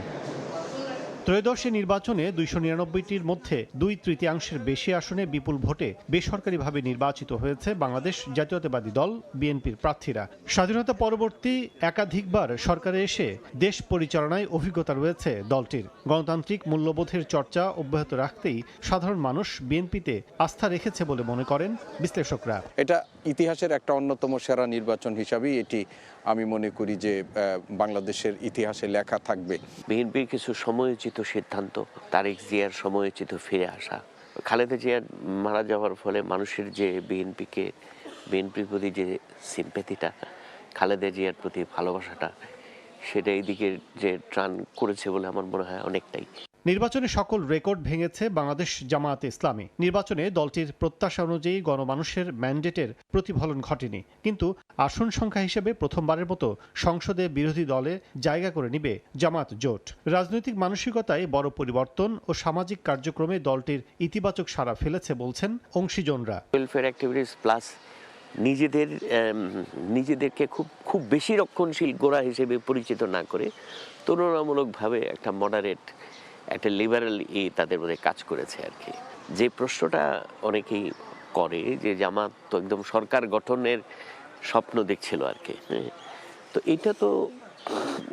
ত্রয়োদশী নির্বাচনে 299টির মধ্যে 2/3 বেশি আসনে বিপুল ভোটে বেসরকারিভাবে নির্বাচিত হয়েছে বাংলাদেশ জাতীয়তাবাদী দল বিএনপির প্রার্থীরা। স্বাধীনতা পরবর্তী একাধিকবার সরকারে এসে দেশ পরিচালনায় অভিজ্ঞতা রয়েছে দলটির। গণতান্ত্রিক মূল্যবোধের চর্চা অব্যাহত রাখতেই সাধারণ মানুষ বিএনপিতে আস্থা রেখেছে বলে মনে করেন বিশ্লেষকরা। এটা ইতিহাসের একটা অন্যতম সেরা নির্বাচন হিসাবেই এটি আমি মনে করি যে বাংলাদেশের ইতিহাসে লেখা থাকবে। বিএনপির কিছু সময়োচিত সিদ্ধান্ত, তারেক জিয়ার সময়োচিত ফিরে আসা, খালেদা জিয়ার মারা যাওয়ার ফলে মানুষের যে বিএনপির প্রতি যে সিম্প্যাথিটা, খালেদা জিয়ার প্রতি ভালোবাসাটা, সেটা এই দিকে যে ট্রান করেছে বলে আমার মনে হয় অনেকটাই। নির্বাচনে সকল রেকর্ড ভেঙেছে বাংলাদেশ জামায়াতে ইসলামী। নির্বাচনে দলটির প্রত্যাশা অনুযায়ী গণমানুষের ম্যান্ডেটের প্রতিফলন ঘটেনি, কিন্তু আসন সংখ্যা হিসেবে প্রথমবারের মতো সংসদে বিরোধী দলে জায়গা করে নিবে জামায়াত জোট। রাজনৈতিক মানসিকতায় বড় পরিবর্তন ও সামাজিক কার্যক্রমে দলটির ইতিবাচক সাড়া ফেলেছে বলছেন অংশীজনরা। ওয়েলফেয়ার অ্যাক্টিভিটিস প্লাস নিজেদেরকে খুব বেশি রক্ষণশীল গোড়া হিসেবে পরিচিত না করে তুলনামূলকভাবে একটা মডারেট, একটা লিবারেল তাদের মধ্যে কাজ করেছে আর কি। যে প্রশ্নটা অনেকেই করে যে জামাত তো একদম সরকার গঠনের স্বপ্ন দেখছিল আর কি, তো এটা তো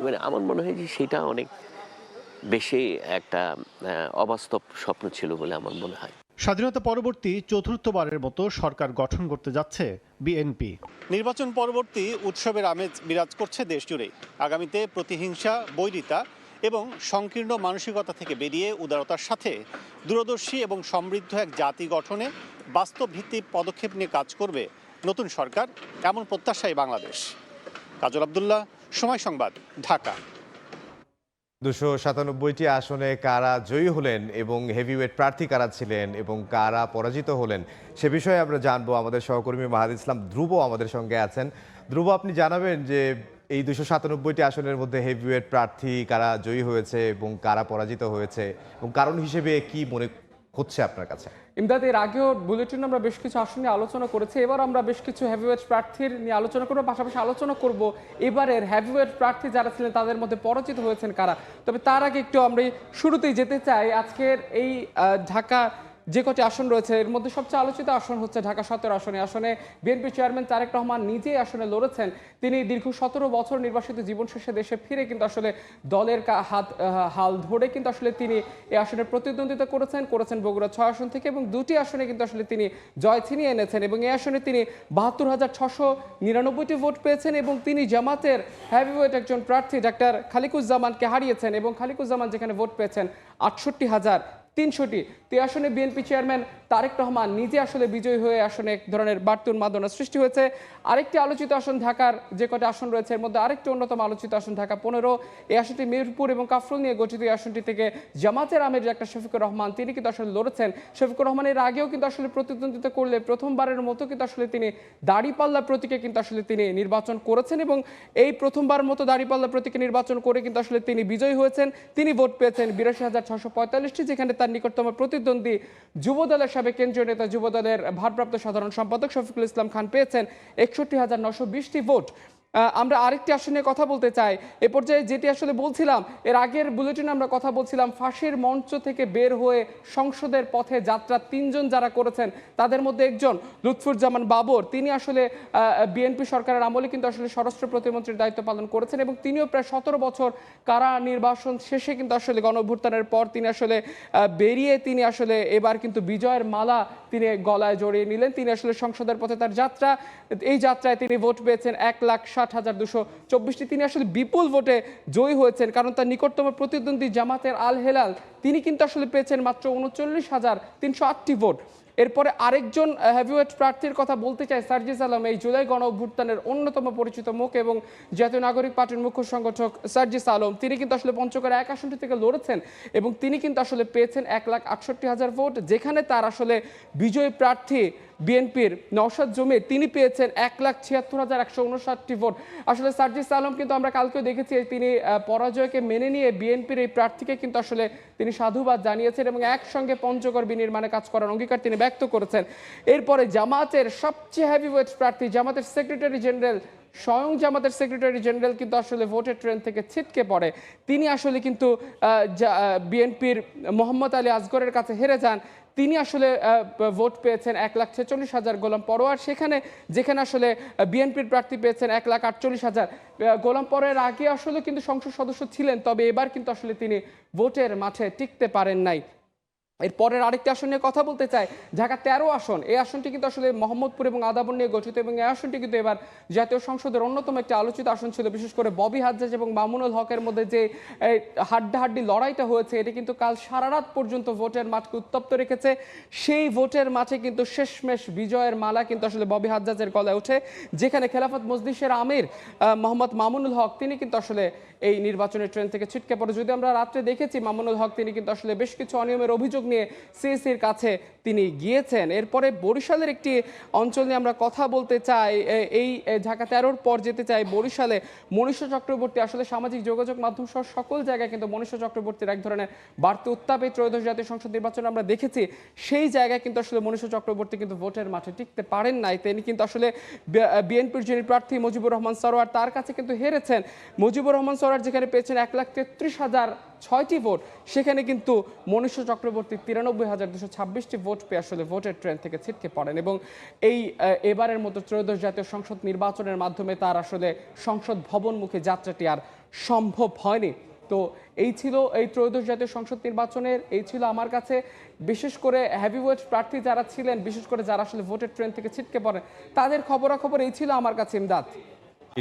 মানে আমার মনে হয় যে সেটা অনেক বেশি একটা অবাস্তব স্বপ্ন ছিল বলে আমার মনে হয়। স্বাধীনতা পরবর্তী চতুর্থবারের মতো সরকার গঠন করতে যাচ্ছে বিএনপি। নির্বাচন পরবর্তী উৎসবের আমেজ বিরাজ করছে দেশ জুড়ে। আগামীতে প্রতিহিংসা, বৈরিতা এবং সংকীর্ণ মানসিকতা থেকে বেরিয়ে উদারতার সাথে দূরদর্শী এবং সমৃদ্ধ এক জাতি গঠনে বাস্তব ভিত্তিক পদক্ষেপ নিয়ে কাজ করবে নতুন সরকার, এমন প্রত্যাশাই বাংলাদেশ। কাজল আব্দুল্লাহ, সময় সংবাদ, ঢাকা। 297টি আসনে কারা জয়ী হলেন এবং হেভিওয়েট প্রার্থী কারা ছিলেন এবং কারা পরাজিত হলেন সে বিষয়ে আমরা জানবো। আমাদের সহকর্মী মাহাদ ইসলাম ধ্রুব আমাদের সঙ্গে আছেন। ধ্রুব, আপনি জানাবেন যে এই 297টি আসনের মধ্যে হেভিওয়েট প্রার্থী কারা জয়ী হয়েছে এবং কারা পরাজিত হয়েছে এবং কারণ হিসেবে কি মনে হচ্ছে আপনার কাছে? ইমদাদ, এর আগেও বুলেটিন আমরা বেশ কিছু আসন নিয়ে আলোচনা করেছি, এবার আমরা বেশ কিছু হেভিওয়েট প্রার্থীর নিয়ে আলোচনা করবো, পাশাপাশি আলোচনা করব এবারের হেভিওয়েট প্রার্থী যারা ছিলেন তাদের মধ্যে পরাজিত হয়েছেন কারা। তবে তার আগে একটু আমরা শুরুতেই যেতে চাই আজকের এই ঢাকা যে কটি আসন রয়েছে এর মধ্যে সবচেয়ে আলোচিত আসন হচ্ছে ঢাকা 17 আসনে। আসনে বিএনপি চেয়ারম্যান তারেক রহমান নিজেই আসনে লড়েছেন। তিনি দীর্ঘ 17 বছর নির্বাসিত জীবন শেষে দেশে ফিরে কিন্তু আসলে দলের হাল ধরে কিন্তু আসলে তিনি এই আসনে প্রতিদ্বন্দ্বিতা করেছেন বগুড়া 6 আসন থেকে এবং 2টি আসনে কিন্তু আসলে তিনি জয় ছিনিয়ে এনেছেন এবং এই আসনে তিনি 72,699টি ভোট পেয়েছেন এবং তিনি জামাতের হেভিওয়েট একজন প্রার্থী ডাক্তার খালিকুজ্জামানকে হারিয়েছেন এবং খালিকুজ্জামান যেখানে ভোট পেয়েছেন 300টি। তো এই আসনে বিএনপি চেয়ারম্যান তারেক রহমান নিজে আসলে বিজয়ী হয়ে আসনে এক ধরনের বাড়তি উন্মাদনা সৃষ্টি হয়েছে। আরেকটি আলোচিত আসন ঢাকার যে কটা আসন রয়েছে এর মধ্যে আরেকটি অন্যতম আলোচিত আসন ঢাকা 15। এই আসনটি মিরপুর এবং কাফরুল নিয়ে গঠিত। এই আসনটি থেকে জামাতের আমির ডাক্তার শফিকুর রহমান তিনি কিন্তু আসলে লড়েছেন। শফিকুর রহমানের আগেও কিন্তু আসলে প্রতিদ্বন্দ্বিতা করলে প্রথমবারের মতো কিন্তু আসলে তিনি দাড়িপাল্লা প্রতীকে কিন্তু আসলে তিনি নির্বাচন করেছেন এবং এই প্রথমবার মতো দাড়িপাল্লা প্রতীকে নির্বাচন করে কিন্তু আসলে তিনি বিজয়ী হয়েছেন। তিনি ভোট পেয়েছেন ৮২,৬৪৫টি, যেখানে তার নিকটতম প্রতিদ্বন্দ্বী যুবদলের সাবেক কেন্দ্রীয় নেতা যুবদলের ভারপ্রাপ্ত সাধারণ সম্পাদক শফিকুল ইসলাম খান পেয়েছেন ৬১,৯২০টি ভোট। আমরা আরেকটি আসন নিয়ে কথা বলতে চাই। এ পর্যায়ে যেটি আসলে বলছিলাম, এর আগের বুলেটিনে আমরা কথা বলছিলাম ফাঁসির মঞ্চ থেকে বের হয়ে সংসদের পথে যাত্রা 3 জন যারা করেছেন তাদের মধ্যে একজন লুৎফুজ্জামান বাবর। তিনি আসলে বিএনপি সরকারের আমলে কিন্তু আসলে স্বরাষ্ট্র প্রতিমন্ত্রীর দায়িত্ব পালন করেছেন এবং তিনিও প্রায় 17 বছর কারা নির্বাসন শেষে কিন্তু আসলে গণঅভ্যুত্থানের পর তিনি আসলে বেরিয়ে তিনি আসলে এবার কিন্তু বিজয়ের মালা তিনি গলায় জড়িয়ে নিলেন। তিনি আসলে সংসদের পথে তার যাত্রা, এই যাত্রায় তিনি ভোট পেয়েছেন ১,৬০,২২৪টি। তিনি আসলে বিপুল ভোটে জয়ী হয়েছেন, কারণ তার নিকটতম প্রতিদ্বন্দ্বী জামাতের আল হেলাল তিনি কিন্তু আসলে পেয়েছেন মাত্র ৩৯,৩০৮টি ভোট। এরপরে আরেকজন হেভিওয়েট প্রার্থীর কথা বলতে চাই, সার্জিস আলম, এই জুলাই গণ অভ্যুত্থানের অন্যতম পরিচিত মুখ এবং জাতীয় নাগরিক পার্টির মুখ্য সংগঠক সার্জিস আলম তিনি কিন্তু আসলে পঞ্চগড় ১ আসনটি থেকে লড়েছেন এবং তিনি কিন্তু আসলে পেয়েছেন ১,৬৮,০০০ ভোট, যেখানে তার আসলে বিজয়ী প্রার্থী বিএনপির নওশাদ জমির তিনি পেয়েছেন ১,৭৬,১৫৯টি ভোট। আসলে সার্জিস আলম কিন্তু আমরা কালকেও দেখেছি তিনি পরাজয়কে মেনে নিয়ে বিএনপির এই প্রার্থীকে কিন্তু আসলে তিনি সাধুবাদ জানিয়েছেন এবং একসঙ্গে পঞ্চগড় বিনির্মাণে কাজ করার অঙ্গীকার তিনি ব্যক্ত করেছেন। এরপরে জামাতের সবচেয়ে হেভিওয়েট প্রার্থী জামাতের সেক্রেটারি জেনারেল, স্বয়ং জামাতের সেক্রেটারি জেনারেল কিন্তু আসলে ভোটের ট্রেন থেকে ছিটকে পড়ে। তিনি আসলে কিন্তু বিএনপির মোহাম্মদ আলী আসগরের কাছে হেরে যান। তিনি আসলে ভোট পেয়েছেন ১,৪৬,০০০। গোলাম পরোয়ার সেখানে, যেখানে আসলে বিএনপির প্রার্থী পেয়েছেন ১,৪৮,০০০। গোলাম পরোয়ার আগে আসলে কিন্তু সংসদ সদস্য ছিলেন, তবে এবার কিন্তু আসলে তিনি ভোটের মাঠে টিকতে পারেন নাই। এরপরের আরেকটি আসন নিয়ে কথা বলতে চাই, ঢাকা ১৩ আসন। এই আসনটি কিন্তু আসলে মোহাম্মদপুর এবং আদাবর নিয়ে গঠিত এবং এই আসনটি কিন্তু এবার জাতীয় সংসদের অন্যতম একটি আলোচিত আসন ছিল। বিশেষ করে ববি হাজ্জাজ এবং মামুনুল হকের মধ্যে যে হাড্ডাহাড্ডি লড়াইটা হয়েছে, এটি কিন্তু কাল সারা রাত পর্যন্ত ভোটের মাঠকে উত্তপ্ত রেখেছে। সেই ভোটের মাঠে কিন্তু শেষমেশ বিজয়ের মালা কিন্তু আসলে ববি হাজ্জাজের গলায় ওঠে, যেখানে খেলাফত মজলিসের আমির মোহাম্মদ মামুনুল হক তিনি কিন্তু আসলে এই নির্বাচনের ট্রেন থেকে ছিটকে পড়ে। যদি আমরা রাত্রে দেখেছি মামুনুল হক তিনি কিন্তু আসলে বেশ কিছু অনিয়মের অভিযোগ নিয়ে সিএসির কাছে তিনি গিয়েছেন। এরপরে বরিশালের একটি অঞ্চল নিয়ে আমরা কথা বলতে চাই, এই ঢাকা ১৩-র পর যেতে চাই বরিশালে। মনীষ চক্রবর্তী আসলে সামাজিক যোগাযোগ মাধ্যম সহ সকল জায়গায় কিন্তু মনীষ চক্রবর্তীর এক ধরনের বাড়তি উত্তাপ এই ত্রয়োদশ জাতীয় সংসদ নির্বাচনে আমরা দেখেছি। সেই জায়গায় কিন্তু আসলে মনীষ চক্রবর্তী কিন্তু ভোটের মাঠে টিকতে পারেন নাই। তিনি কিন্তু আসলে বিএনপির যিনি প্রার্থী মুজিবুর রহমান সরোয়ার তার কাছে কিন্তু হেরেছেন। মুজিবুর রহমান সরোয়ার যেখানে পেয়েছেন ১,৩৩,০০৬টি ভোট, সেখানে কিন্তু মনীষ চক্রবর্তী ৯৩,২২৬টি ভোট পেয়ে আসলে ভোটের ট্রেন থেকে ছিটকে পড়েন এবং এই এবারের মতো ত্রয়োদশ জাতীয় সংসদ নির্বাচনের মাধ্যমে তার আসলে সংসদ ভবনমুখী যাত্রাটি আর সম্ভব হয়নি। তো এই ছিল এই ত্রয়োদশ জাতীয় সংসদ নির্বাচনের, এই ছিল আমার কাছে বিশেষ করে হেভিওয়েট প্রার্থী যারা ছিলেন, বিশেষ করে যারা আসলে ভোটের ট্রেন থেকে ছিটকে পড়েন তাদের খবরাখবর এই ছিল আমার কাছে। ইমদাদ,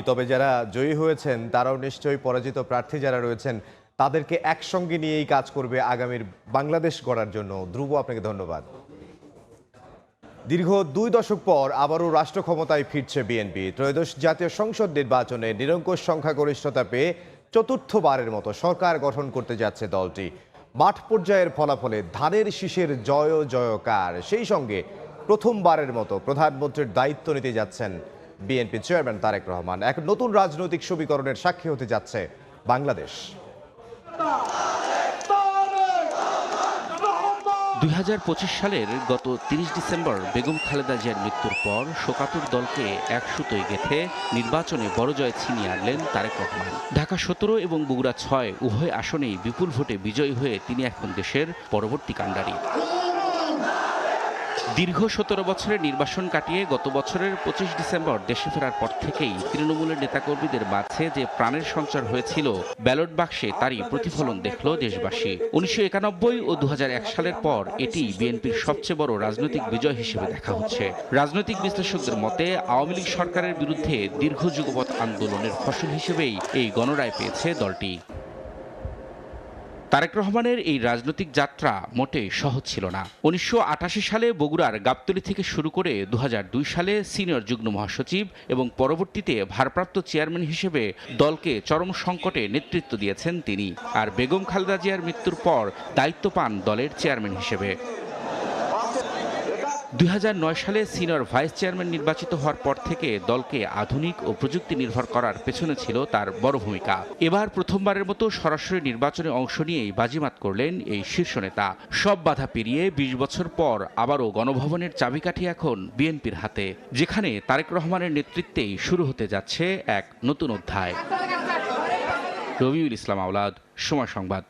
তবে যারা জয়ী হয়েছেন তারাও নিশ্চয়ই পরাজিত প্রার্থী যারা রয়েছেন তাদেরকে একসঙ্গে নিয়েই কাজ করবে আগামীর বাংলাদেশ গড়ার জন্য। ধ্রুব, আপনাকে ধন্যবাদ। দীর্ঘ 2 দশক পর আবারও রাষ্ট্র ক্ষমতায় ফিরছে বিএনপি। ত্রয়োদশ জাতীয় সংসদ নির্বাচনে নিরঙ্কুশ সংখ্যাগরিষ্ঠতা পেয়ে চতুর্থবারের মতো সরকার গঠন করতে যাচ্ছে দলটি। মাঠ পর্যায়ের ফলাফলে ধানের শীষের জয় জয়কার। সেই সঙ্গে প্রথমবারের মতো প্রধানমন্ত্রীর দায়িত্ব নিতে যাচ্ছেন বিএনপি চেয়ারম্যান তারেক রহমান। এক নতুন রাজনৈতিক সমীকরণের সাক্ষী হতে যাচ্ছে বাংলাদেশ। ২০২৫ সালের গত ৩০ ডিসেম্বর বেগম খালেদা জিয়ার মৃত্যুর পর শোকাতুর দলকে এক সুতোয় গেঁথে নির্বাচনে বড় জয় ছিনিয়ে আনলেন তারেক রহমান। ঢাকা ১৭ এবং বগুড়া ৬ উভয় আসনেই বিপুল ভোটে বিজয়ী হয়ে তিনি এখন দেশের পরবর্তী কাণ্ডারি। দীর্ঘ ১৭ বছরের নির্বাসন কাটিয়ে গত বছরের ২৫ ডিসেম্বর দেশে ফেরার পর থেকেই তৃণমূলের নেতাকর্মীদের মাঝে যে প্রাণের সঞ্চার হয়েছিল ব্যালট বাক্সে তারই প্রতিফলন দেখল দেশবাসী। ১৯৯১ ও ২০০১ সালের পর এটি বিএনপির সবচেয়ে বড় রাজনৈতিক বিজয় হিসেবে দেখা হচ্ছে। রাজনৈতিক বিশ্লেষকদের মতে আওয়ামী লীগ সরকারের বিরুদ্ধে দীর্ঘ যুগপৎ আন্দোলনের ফসল হিসেবেই এই গণরায় পেয়েছে দলটি। তারেক রহমানের এই রাজনৈতিক যাত্রা মোটেই সহজ ছিল না। 1988 সালে বগুড়ার গাবতলী থেকে শুরু করে 2002 সালে সিনিয়র যুগ্ম মহাসচিব এবং পরবর্তীতে ভারপ্রাপ্ত চেয়ারম্যান হিসেবে দলকে চরম সংকটে নেতৃত্ব দিয়েছেন তিনি। আর বেগম খালেদা জিয়ার মৃত্যুর পর দায়িত্ব পান দলের চেয়ারম্যান হিসেবে। 2009 সালে সিনিয়র ভাইস চেয়ারম্যান নির্বাচিত হওয়ার পর থেকে দলকে আধুনিক ও প্রযুক্তি নির্ভর করার পেছনে ছিল তার বড় ভূমিকা। এবার প্রথমবারের মতো সরাসরি নির্বাচনে অংশ নিয়েই বাজিমাত করলেন এই শীর্ষ নেতা। সব বাধা পেরিয়ে 20 বছর পর আবারও গণভবনের চাবিকাঠি এখন বিএনপির হাতে, যেখানে তারেক রহমানের নেতৃত্বেই শুরু হতে যাচ্ছে এক নতুন অধ্যায়। রবিউল ইসলাম আওলাদ, সময় সংবাদ।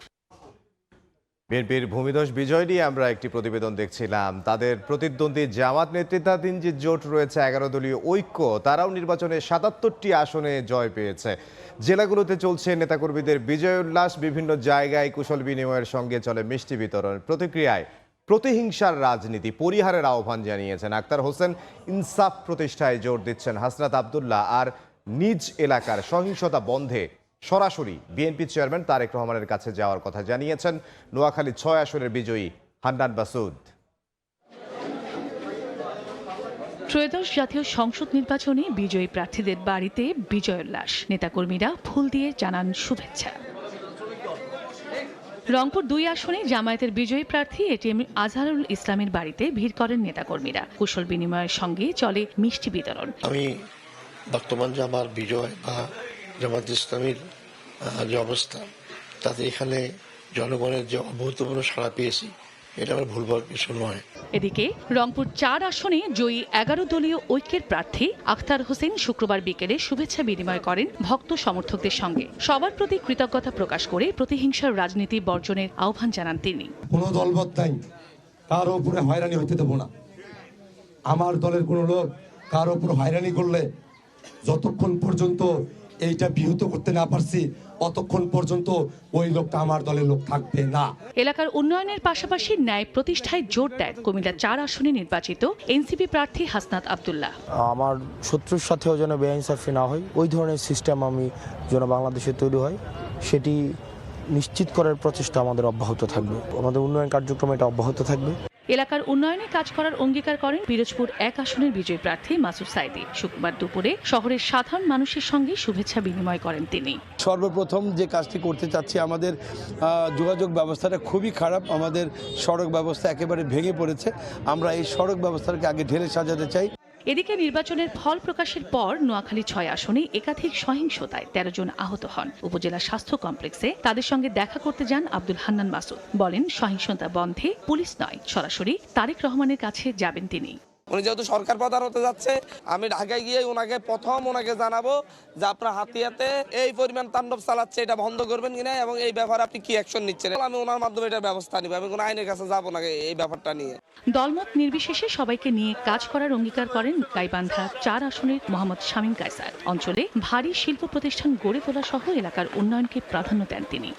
বিএনপির ভূমিধস বিজয় নিয়ে আমরা একটি প্রতিবেদন দেখছিলাম। তাদের প্রতিদ্বন্দ্বী জামাত নেতৃত্বাধীন যে জোট রয়েছে 11 দলীয় ঐক্য, তারাও নির্বাচনে 77টি আসনে জয় পেয়েছে। জেলাগুলোতে চলছে নেতাকর্মীদের বিজয় উল্লাস, বিভিন্ন জায়গায় কুশল বিনিময়ের সঙ্গে চলে মিষ্টি বিতরণ। প্রতিক্রিয়ায় প্রতিহিংসার রাজনীতি পরিহারের আহ্বান জানিয়েছেন আক্তার হোসেন। ইনসাফ প্রতিষ্ঠায় জোর দিচ্ছেন হাসনাত আবদুল্লাহ। আর নিজ এলাকার সহিংসতা বন্ধে সরাসরি বিএনপি চেয়ারম্যান তারেক রহমানের কাছে যাওয়ার কথা জানিয়েছেন নোয়াখালী 6 আসনের বিজয়ী হান্নান মাসুদ। ত্রয়োদশ জাতীয় সংসদ নির্বাচনে বিজয়ী প্রার্থীদের বাড়িতে বিজয়োল্লাস, নেতাকর্মীরা ফুল দিয়ে জানান শুভেচ্ছা। রংপুর 2 আসনে জামায়াতের বিজয়ী প্রার্থী এটিএম আজহারুল ইসলামের বাড়িতে ভিড় করেন নেতাকর্মীরা। কুশল বিনিময়ের সঙ্গে চলে মিষ্টি বিতরণ। আমি বর্তমান যে আমার বিজয় বা জামাত ইসলামের যে অবস্থা, তাতে এখানে জনগণের যে অভূতপূর্ব সাড়া পেয়েছি, এটা আমার ভুলবার কিছু নয়। এদিকে রংপুর 4 আসনে জয়ী 11 দলীয় ঐক্যের প্রার্থী আখতার হোসেন শুক্রবার বিকেলে শুভেচ্ছা বিনিময় করেন ভক্ত সমর্থকদের সঙ্গে। সবার প্রতি কৃতজ্ঞতা প্রকাশ করে প্রতিহিংসার রাজনীতি বর্জনের আহ্বান জানান তিনি। কোনো দলবদ্ধ নাই, কারো উপরে হয়রানি হইতে দেব না। আমার দলের কোনো লোক কারো উপর হয়রানি করলে যতক্ষণ পর্যন্ত এইটা বিহত করতে না পারছি, অতক্ষণ পর্যন্ত ওই লোকটা আমার দলের লোক থাকবে না। এলাকার উন্নয়নের পাশাপাশি ন্যায় প্রতিষ্ঠায় জোর দেন কুমিল্লা 4 আসনে নির্বাচিত এনসিপি প্রার্থী হাসনাত আবদুল্লাহ। আমার শত্রুর সাথেও যেন বেআইনসাফি না হয়, ওই ধরনের সিস্টেম আমি যেন বাংলাদেশে তৈরি হয়, সেটি নিশ্চিত করার প্রচেষ্টা আমাদের অব্যাহত থাকবে। আমাদের উন্নয়ন কার্যক্রম এটা অব্যাহত থাকবে। এলাকার উন্নয়নে কাজ করার অঙ্গীকার করেন পিরোজপুর 1 আসনের বিজয়ী প্রার্থী মাসুদ সাইদি। শুক্রবার দুপুরে শহরের সাধারণ মানুষের সঙ্গে শুভেচ্ছা বিনিময় করেন তিনি। সর্বপ্রথম যে কাজটি করতে চাচ্ছি, আমাদের যোগাযোগ ব্যবস্থাটা খুবই খারাপ, আমাদের সড়ক ব্যবস্থা একেবারে ভেঙে পড়েছে। আমরা এই সড়ক ব্যবস্থাকে আগে ঢেলে সাজাতে চাই। এদিকে নির্বাচনের ফল প্রকাশের পর নোয়াখালী 6 আসনে একাধিক সহিংসতায় 13 জন আহত হন। উপজেলা স্বাস্থ্য কমপ্লেক্সে তাদের সঙ্গে দেখা করতে যান আব্দুল হান্নান মাসুদ। বলেন, সহিংসতা বন্ধে পুলিশ নয়, সরাসরি তারেক রহমানের কাছে যাবেন তিনি। উনি যেহেতু সরকার প্রধান হতে যাচ্ছে, আমি ঢাকায় গিয়ে ওনাকে জানাবো যে আপনার হাতিয়াতে এই পরিমাণ তাণ্ডব চালাচ্ছে, এটা বন্ধ করবেন কিনা এবং এই ব্যাপারে আপনি কি অ্যাকশন নিচ্ছেন। আমি ওনার মাধ্যমে এটা ব্যবস্থা নিব, আমি কোনো আইনের কাছে যাবো না এই ব্যাপারটা নিয়ে। দলমত নির্বিশেষে সবাইকে নিয়ে কাজ করার অঙ্গীকার করেন গাইবান্ধা 4 আসনের মোহাম্মদ শামীম কায়সার। অঞ্চলে ভারী শিল্প প্রতিষ্ঠান গড়ে তোলা সহ এলাকার উন্নয়নকে প্রাধান্য দেন তিনি।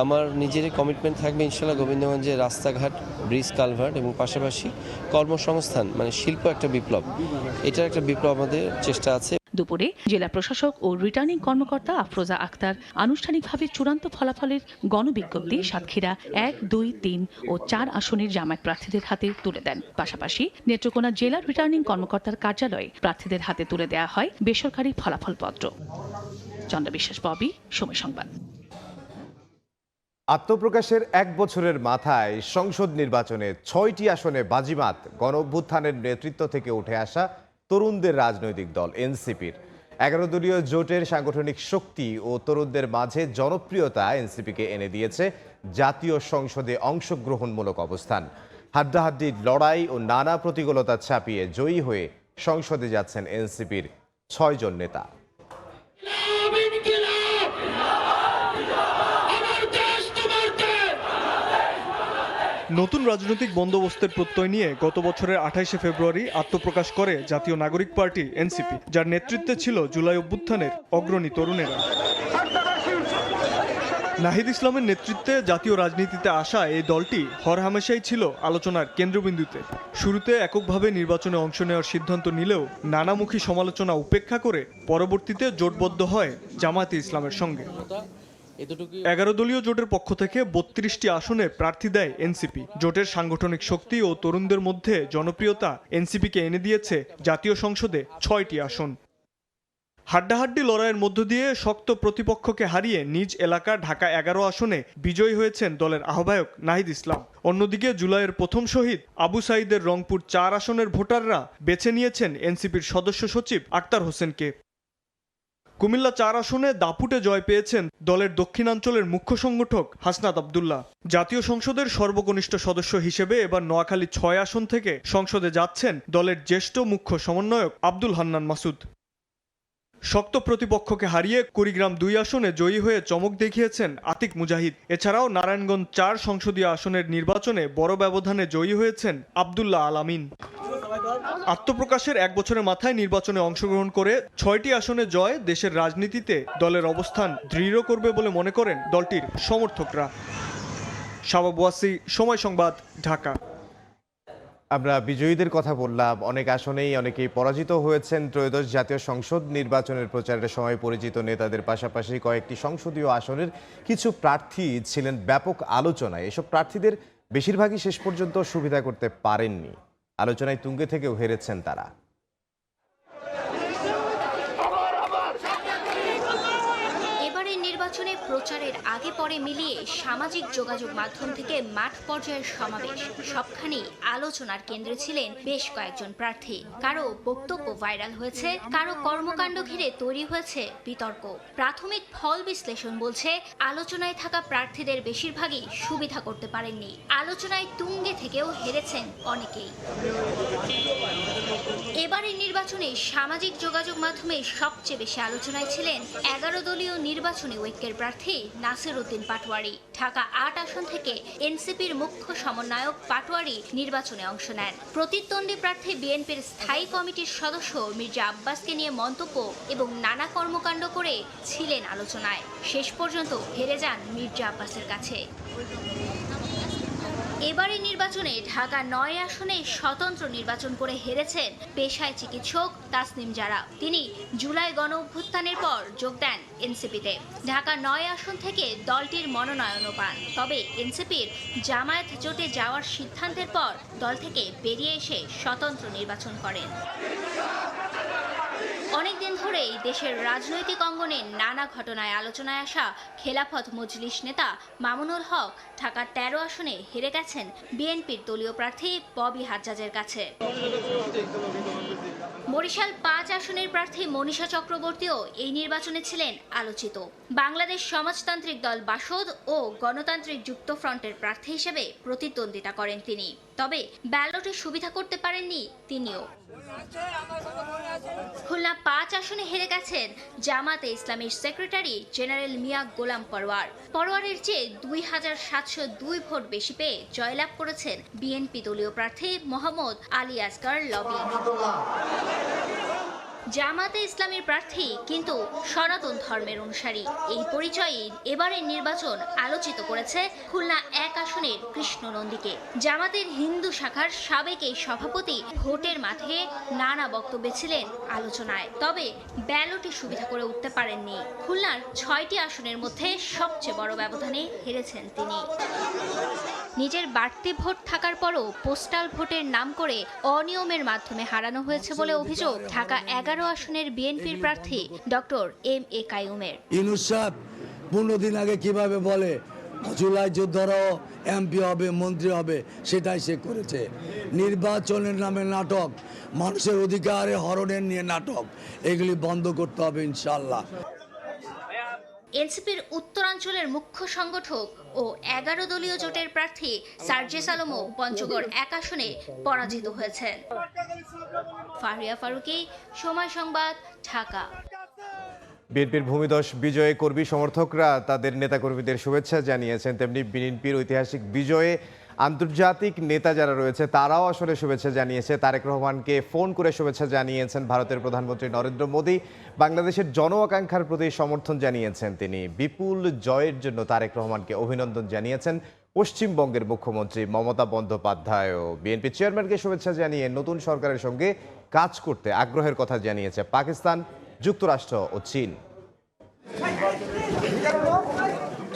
আমার নিজেরই কমিটমেন্ট থাকবে ইনশাআল্লাহ গোবিন্দগঞ্জে রাস্তাঘাট, ব্রিজ, কালভার্ট এবং পাশাপাশি কর্মসংস্থান, মানে শিল্প একটা বিপ্লব, এটার একটা বিপ্লব আমাদের চেষ্টা আছে। দুপুরে জেলা প্রশাসক ও রিটার্নিং কর্মকর্তা আফরোজা আক্তার আনুষ্ঠানিকভাবে চূড়ান্ত ফলাফলের গণবিজ্ঞপ্তি সাতক্ষীরা 1, 2, 3 ও 4 আসনের জামায়াত প্রার্থীদের হাতে তুলে দেন। পাশাপাশি নেত্রকোনা জেলা রিটার্নিং কর্মকর্তার কার্যালয়ে প্রার্থীদের হাতে তুলে দেওয়া হয় বেসরকারি ফলাফলপত্র। চন্দ্র বিশ্বাস, ববি, সময় সংবাদ। আত্মপ্রকাশের 1 বছরের মাথায় সংসদ নির্বাচনে 6টি আসনে বাজিমাত গণঅভ্যুত্থানের নেতৃত্ব থেকে উঠে আসা তরুণদের রাজনৈতিক দল এনসিপির। 11 দলীয় জোটের সাংগঠনিক শক্তি ও তরুণদের মাঝে জনপ্রিয়তা এনসিপিকে এনে দিয়েছে জাতীয় সংসদে অংশগ্রহণমূলক অবস্থান। হাড্ডাহাড্ডি লড়াই ও নানা প্রতিকূলতা ছাপিয়ে জয়ী হয়ে সংসদে যাচ্ছেন এনসিপির 6 জন নেতা। নতুন রাজনৈতিক বন্দোবস্তের প্রত্যয় নিয়ে গত বছরের 28শে ফেব্রুয়ারি আত্মপ্রকাশ করে জাতীয় নাগরিক পার্টি এনসিপি, যার নেতৃত্বে ছিল জুলাই অভ্যুত্থানের অগ্রণী তরুণেরা। নাহিদ ইসলামের নেতৃত্বে জাতীয় রাজনীতিতে আসা এই দলটি হরহামেশাই ছিল আলোচনার কেন্দ্রবিন্দুতে। শুরুতে এককভাবে নির্বাচনে অংশ নেওয়ার সিদ্ধান্ত নিলেও নানামুখী সমালোচনা উপেক্ষা করে পরবর্তীতে জোটবদ্ধ হয় জামায়াতে ইসলামের সঙ্গে। 11 দলীয় জোটের পক্ষ থেকে 32টি আসনে প্রার্থী দেয় এনসিপি। জোটের সাংগঠনিক শক্তি ও তরুণদের মধ্যে জনপ্রিয়তা এনসিপিকে এনে দিয়েছে জাতীয় সংসদে 6টি আসন। হাড্ডাহাড্ডি লড়াইয়ের মধ্য দিয়ে শক্ত প্রতিপক্ষকে হারিয়ে নিজ এলাকা ঢাকা 11 আসনে বিজয়ী হয়েছেন দলের আহ্বায়ক নাহিদ ইসলাম। অন্যদিকে জুলাইয়ের প্রথম শহীদ আবু সাঈদের রংপুর 4 আসনের ভোটাররা বেছে নিয়েছেন এনসিপির সদস্য সচিব আক্তার হোসেনকে। কুমিল্লা 4 আসনে দাপুটে জয় পেয়েছেন দলের দক্ষিণাঞ্চলের মুখ্য সংগঠক হাসনাত আব্দুল্লাহ। জাতীয় সংসদের সর্বকনিষ্ঠ সদস্য হিসেবে এবার নোয়াখালী 6 আসন থেকে সংসদে যাচ্ছেন দলের জ্যেষ্ঠ মুখ্য সমন্বয়ক আব্দুল হান্নান মাসুদ। শক্ত প্রতিপক্ষকে হারিয়ে কুড়িগ্রাম 2 আসনে জয়ী হয়ে চমক দেখিয়েছেন আতিক মুজাহিদ। এছাড়াও নারায়ণগঞ্জ 4 সংসদীয় আসনের নির্বাচনে বড় ব্যবধানে জয়ী হয়েছেন আব্দুল্লাহ আল আমিন। আত্মপ্রকাশের 1 বছরের মাথায় নির্বাচনে অংশগ্রহণ করে 6টি আসনে জয় দেশের রাজনীতিতে দলের অবস্থান দৃঢ় করবে বলে মনে করেন দলটির সমর্থকরা। শাবাব ওয়াসি, সময় সংবাদ, ঢাকা। আমরা বিজয়ীদের কথা বললাম, অনেক আসনেই অনেকেই পরাজিত হয়েছেন। ত্রয়োদশ জাতীয় সংসদ নির্বাচনের প্রচারের সময় পরিচিত নেতাদের পাশাপাশি কয়েকটি সংসদীয় আসনের কিছু প্রার্থী ছিলেন ব্যাপক আলোচনায়। এসব প্রার্থীদের বেশিরভাগই শেষ পর্যন্ত সুবিধা করতে পারেননি। আলোচনায় তুঙ্গে থেকেও হেরেছেন তারা। নির্বাচনে প্রচারের আগে পরে মিলিয়ে সামাজিক যোগাযোগ মাধ্যম থেকে মাঠ পর্যায়ের সমাবেশ সবখানেই আলোচনার কেন্দ্রে ছিলেন বেশ কয়েকজন প্রার্থী। কারো বক্তব্য ভাইরাল হয়েছে, কারো কর্মকাণ্ড ঘিরে তৈরি হয়েছে বিতর্ক। প্রাথমিক ফল বিশ্লেষণ বলছে আলোচনায় থাকা প্রার্থীদের বেশিরভাগই সুবিধা করতে পারেননি। আলোচনায় তুঙ্গে থেকেও হেরেছেন অনেকেই। এবারের নির্বাচনে সামাজিক যোগাযোগ মাধ্যমে সবচেয়ে বেশি আলোচনায় ছিলেন 11 দলীয় নির্বাচনী ঐক্যের প্রার্থী নাসির উদ্দিন পাটোয়ারি। ঢাকা 8 আসন থেকে এনসিপির মুখ্য সমন্বয়ক পাটোয়ারি নির্বাচনে অংশ নেন। প্রতিদ্বন্দ্বী প্রার্থী বিএনপির স্থায়ী কমিটির সদস্য মির্জা আব্বাসকে নিয়ে মন্তব্য এবং নানা কর্মকাণ্ড করে ছিলেন আলোচনায়। শেষ পর্যন্ত হেরে যান মির্জা আব্বাসের কাছে। এবারের নির্বাচনে ঢাকা 9 আসনে স্বতন্ত্র নির্বাচন করে হেরেছেন পেশায় চিকিৎসক তাসনিম জারা। তিনি জুলাই গণ অভ্যুত্থানের পর যোগ দেন এনসিপিতে। ঢাকা 9 আসন থেকে দলটির মনোনয়নও পান। তবে এনসিপির জামায়াত জোটে যাওয়ার সিদ্ধান্তের পর দল থেকে বেরিয়ে এসে স্বতন্ত্র নির্বাচন করেন। অনেকদিন ধরেই দেশের রাজনৈতিক অঙ্গনে নানা ঘটনায় আলোচনায় আসা খেলাফত মজলিস নেতা মামুনুল হক ঢাকা 13 আসনে হেরে গেছেন বিএনপির দলীয় প্রার্থী ববি হাজ্জাজের কাছে। বরিশাল 5 আসনের প্রার্থী মনীষা চক্রবর্তীও এই নির্বাচনে ছিলেন আলোচিত। বাংলাদেশ সমাজতান্ত্রিক দল বাসদ ও গণতান্ত্রিক যুক্তফ্রন্টের প্রার্থী হিসেবে প্রতিদ্বন্দ্বিতা করেন তিনি। তবে ব্যালটে সুবিধা করতে পারেননি তিনিও। খুলনা 5 আসনে হেরে গেছেন জামাতে ইসলামীর সেক্রেটারি জেনারেল মিয়া গোলাম পরোয়ারের চেয়ে 2702 ভোট বেশি পেয়ে জয়লাভ করেছেন বিএনপি দলীয় প্রার্থী মোহাম্মদ আলী আসগার লবি। জামাতে ইসলামীর প্রার্থী কিন্তু সনাতন ধর্মের অনুসারী। এই পরিচয়ে এবারের নির্বাচন আলোচিত করেছে খুলনা 1 আসনের কৃষ্ণ নন্দীকে। জামাতের হিন্দু শাখার সাবেক এই সভাপতি ভোটের মাঠে নানা বক্তব্যে ছিলেন আলোচনায়। তবে ব্যালটে সুবিধা করে উঠতে পারেননি। খুলনার 6টি আসনের মধ্যে সবচেয়ে বড় ব্যবধানে হেরেছেন তিনি। নিজের বাড়তি ভোট থাকার পরও পোস্টাল ভোটের নাম করে অনিয়মের মাধ্যমে হারানো হয়েছে বলে অভিযোগ ঢাকা 11 আসনের বিএনপির প্রার্থী ডক্টর MA কাইয়ুমের। ইউনূস সাহেব 15 দিন আগে কিভাবে বলে জুলাই যোদ্ধারাও এমপি হবে, মন্ত্রী হবে, সেটাই সে করেছে। নির্বাচনের নামে নাটক, মানুষের অধিকারে হরণের নিয়ে নাটক, এগুলি বন্ধ করতে হবে ইনশাআল্লাহ। এনসিপির উত্তরাঞ্চলের মুখ্য সংগঠক ও 11 দলীয় জোটের প্রার্থী সার্জিস আলমও পঞ্চগড় 1 আসনে পরাজিত হয়েছেন। ফারিয়া ফারুকি, সময় সংবাদ, ঢাকা। বিএনপির ভূমিধস বিজয়ে কর্মী সমর্থকরা তাদের নেতাকর্মীদের শুভেচ্ছা জানিয়েছেন। তেমনি বিএনপির ঐতিহাসিক বিজয়ে আন্তর্জাতিক নেতা যারা রয়েছে তারাও আসলে শুভেচ্ছা জানিয়েছে। তারেক রহমানকে ফোন করে শুভেচ্ছা জানিয়েছেন ভারতের প্রধানমন্ত্রী নরেন্দ্র মোদী। বাংলাদেশের জন আকাঙ্ক্ষার প্রতি সমর্থন জানিয়েছেন তিনি। বিপুল জয়ের জন্য তারেক রহমানকে অভিনন্দন জানিয়েছেন পশ্চিমবঙ্গের মুখ্যমন্ত্রী মমতা বন্দ্যোপাধ্যায়ও। বিএনপি চেয়ারম্যানকে শুভেচ্ছা জানিয়ে নতুন সরকারের সঙ্গে কাজ করতে আগ্রহের কথা জানিয়েছে পাকিস্তান, যুক্তরাষ্ট্র ও চীন।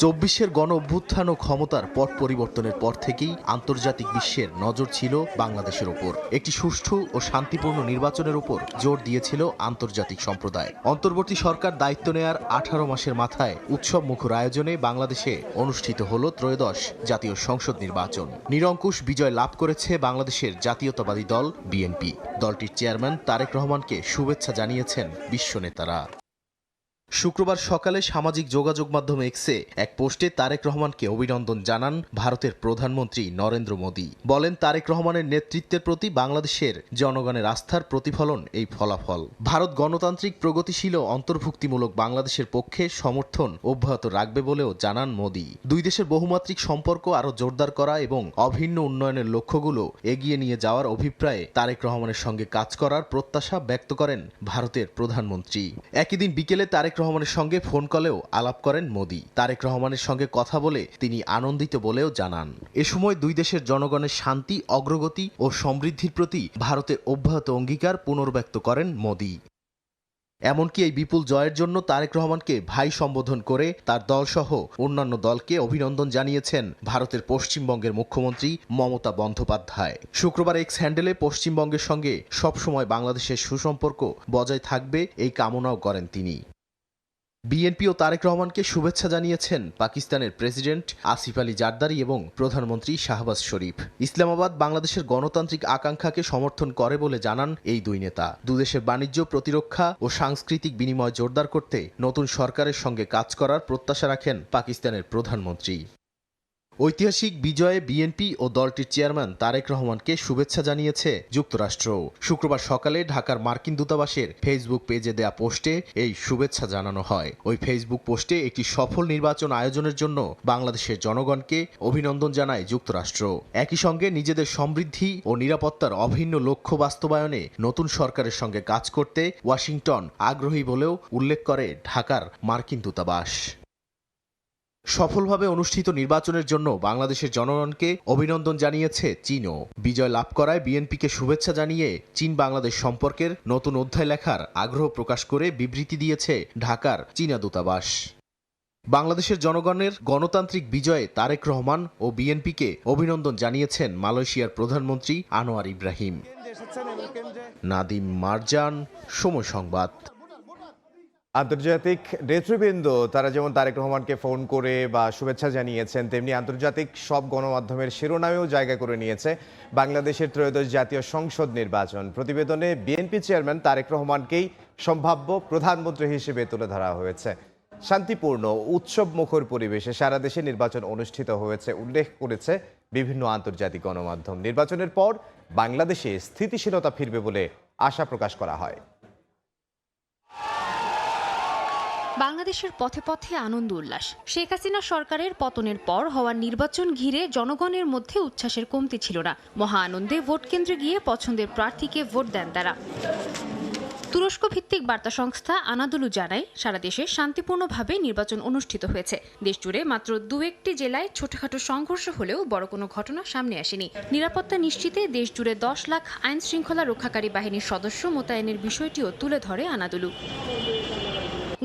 24-এর গণ অভ্যুত্থান ও ক্ষমতার পট পরিবর্তনের পর থেকেই আন্তর্জাতিক বিশ্বের নজর ছিল বাংলাদেশের ওপর। একটি সুষ্ঠু ও শান্তিপূর্ণ নির্বাচনের উপর জোর দিয়েছিল আন্তর্জাতিক সম্প্রদায়। অন্তর্বর্তী সরকার দায়িত্ব নেয়ার 18 মাসের মাথায় উৎসব মুখর আয়োজনে বাংলাদেশে অনুষ্ঠিত হল ত্রয়োদশ জাতীয় সংসদ নির্বাচন। নিরঙ্কুশ বিজয় লাভ করেছে বাংলাদেশের জাতীয়তাবাদী দল বিএনপি। দলটির চেয়ারম্যান তারেক রহমানকে শুভেচ্ছা জানিয়েছেন বিশ্ব নেতারা। শুক্রবার সকালে সামাজিক যোগাযোগ মাধ্যম এক্সে এক পোস্টে তারেক রহমানকে অভিনন্দন জানান ভারতের প্রধানমন্ত্রী নরেন্দ্র মোদী। বলেন, তারেক রহমানের নেতৃত্বের প্রতি বাংলাদেশের জনগণের আস্থার প্রতিফলন এই ফলাফল। ভারত গণতান্ত্রিক, প্রগতিশীল ও অন্তর্ভুক্তিমূলক বাংলাদেশের পক্ষে সমর্থন অব্যাহত রাখবে বলেও জানান মোদী। দুই দেশের বহুমাত্রিক সম্পর্ক আরও জোরদার করা এবং অভিন্ন উন্নয়নের লক্ষ্যগুলো এগিয়ে নিয়ে যাওয়ার অভিপ্রায়ে তারেক রহমানের সঙ্গে কাজ করার প্রত্যাশা ব্যক্ত করেন ভারতের প্রধানমন্ত্রী। একই দিন বিকেলে তারেক রহমানের সঙ্গে ফোন কলেও আলাপ করেন মোদী। তারেক রহমানের সঙ্গে কথা বলে তিনি আনন্দিত বলেও জানান। এ সময় দুই দেশের জনগণের শান্তি, অগ্রগতি ও সমৃদ্ধির প্রতি ভারতের অব্যাহত অঙ্গীকার পুনর্ব্যক্ত করেন মোদী। এমনকি এই বিপুল জয়ের জন্য তারেক রহমানকে ভাই সম্বোধন করে তার দলসহ অন্যান্য দলকে অভিনন্দন জানিয়েছেন ভারতের পশ্চিমবঙ্গের মুখ্যমন্ত্রী মমতা বন্দ্যোপাধ্যায়। শুক্রবার এক্স হ্যান্ডেলে পশ্চিমবঙ্গের সঙ্গে সবসময় বাংলাদেশের সুসম্পর্ক বজায় থাকবে এই কামনাও করেন তিনি। বিএনপি ও তারেক রহমানকে শুভেচ্ছা জানিয়েছেন পাকিস্তানের প্রেসিডেন্ট আসিফ আলী জারদারি এবং প্রধানমন্ত্রী শাহবাজ শরীফ। ইসলামাবাদ বাংলাদেশের গণতান্ত্রিক আকাঙ্ক্ষাকে সমর্থন করে বলে জানান এই দুই নেতা। দুদেশের বাণিজ্য, প্রতিরক্ষা ও সাংস্কৃতিক বিনিময় জোরদার করতে নতুন সরকারের সঙ্গে কাজ করার প্রত্যাশা রাখেন পাকিস্তানের প্রধানমন্ত্রী। ঐতিহাসিক বিজয়ে বিএনপি ও দলটির চেয়ারম্যান তারেক রহমানকে শুভেচ্ছা জানিয়েছে যুক্তরাষ্ট্র। শুক্রবার সকালে ঢাকার মার্কিন দূতাবাসের ফেসবুক পেজে দেয়া পোস্টে এই শুভেচ্ছা জানানো হয়। ওই ফেসবুক পোস্টে একটি সফল নির্বাচন আয়োজনের জন্য বাংলাদেশের জনগণকে অভিনন্দন জানায় যুক্তরাষ্ট্র। একই সঙ্গে নিজেদের সমৃদ্ধি ও নিরাপত্তার অভিন্ন লক্ষ্য বাস্তবায়নে নতুন সরকারের সঙ্গে কাজ করতে ওয়াশিংটন আগ্রহী বলেও উল্লেখ করে ঢাকার মার্কিন দূতাবাস। সফলভাবে অনুষ্ঠিত নির্বাচনের জন্য বাংলাদেশের জনগণকে অভিনন্দন জানিয়েছে চীনও। বিজয় লাভ করায় বিএনপিকে শুভেচ্ছা জানিয়ে চীন বাংলাদেশ সম্পর্কের নতুন অধ্যায় লেখার আগ্রহ প্রকাশ করে বিবৃতি দিয়েছে ঢাকার চীনা দূতাবাস। বাংলাদেশের জনগণের গণতান্ত্রিক বিজয়ে তারেক রহমান ও বিএনপিকে অভিনন্দন জানিয়েছেন মালয়েশিয়ার প্রধানমন্ত্রী আনোয়ার ইব্রাহিম। নাদিম মারজান, সময় সংবাদ। আন্তর্জাতিক নেতৃবৃন্দ তারা যেমন তারেক রহমানকে ফোন করে বা শুভেচ্ছা জানিয়েছেন, তেমনি আন্তর্জাতিক সব গণমাধ্যমের শিরোনামেও জায়গা করে নিয়েছে বাংলাদেশের ত্রয়োদশ জাতীয় সংসদ নির্বাচন। প্রতিবেদনে বিএনপি চেয়ারম্যান তারেক রহমানকেই সম্ভাব্য প্রধানমন্ত্রী হিসেবে তুলে ধরা হয়েছে। শান্তিপূর্ণ, উৎসব মুখর পরিবেশে সারা দেশে নির্বাচন অনুষ্ঠিত হয়েছে উল্লেখ করেছে বিভিন্ন আন্তর্জাতিক গণমাধ্যম। নির্বাচনের পর বাংলাদেশে স্থিতিশীলতা ফিরবে বলে আশা প্রকাশ করা হয়। বাংলাদেশের পথে পথে আনন্দ উল্লাস। শেখ হাসিনা সরকারের পতনের পর হওয়া নির্বাচন ঘিরে জনগণের মধ্যে উচ্ছ্বাসের কমতি ছিল না। মহা আনন্দে ভোট কেন্দ্রে গিয়ে পছন্দের প্রার্থীকে ভোট দেন তারা। তুরস্ক ভিত্তিক বার্তা সংস্থা আনাদুলু জানায়, সারা দেশে শান্তিপূর্ণভাবে নির্বাচন অনুষ্ঠিত হয়েছে। দেশজুড়ে মাত্র 2-1টি জেলায় ছোটখাটো সংঘর্ষ হলেও বড় কোনো ঘটনা সামনে আসেনি। নিরাপত্তা নিশ্চিতে দেশজুড়ে 10 লাখ আইন শৃঙ্খলা রক্ষাকারী বাহিনীর সদস্য মোতায়েনের বিষয়টিও তুলে ধরে আনাদুলু।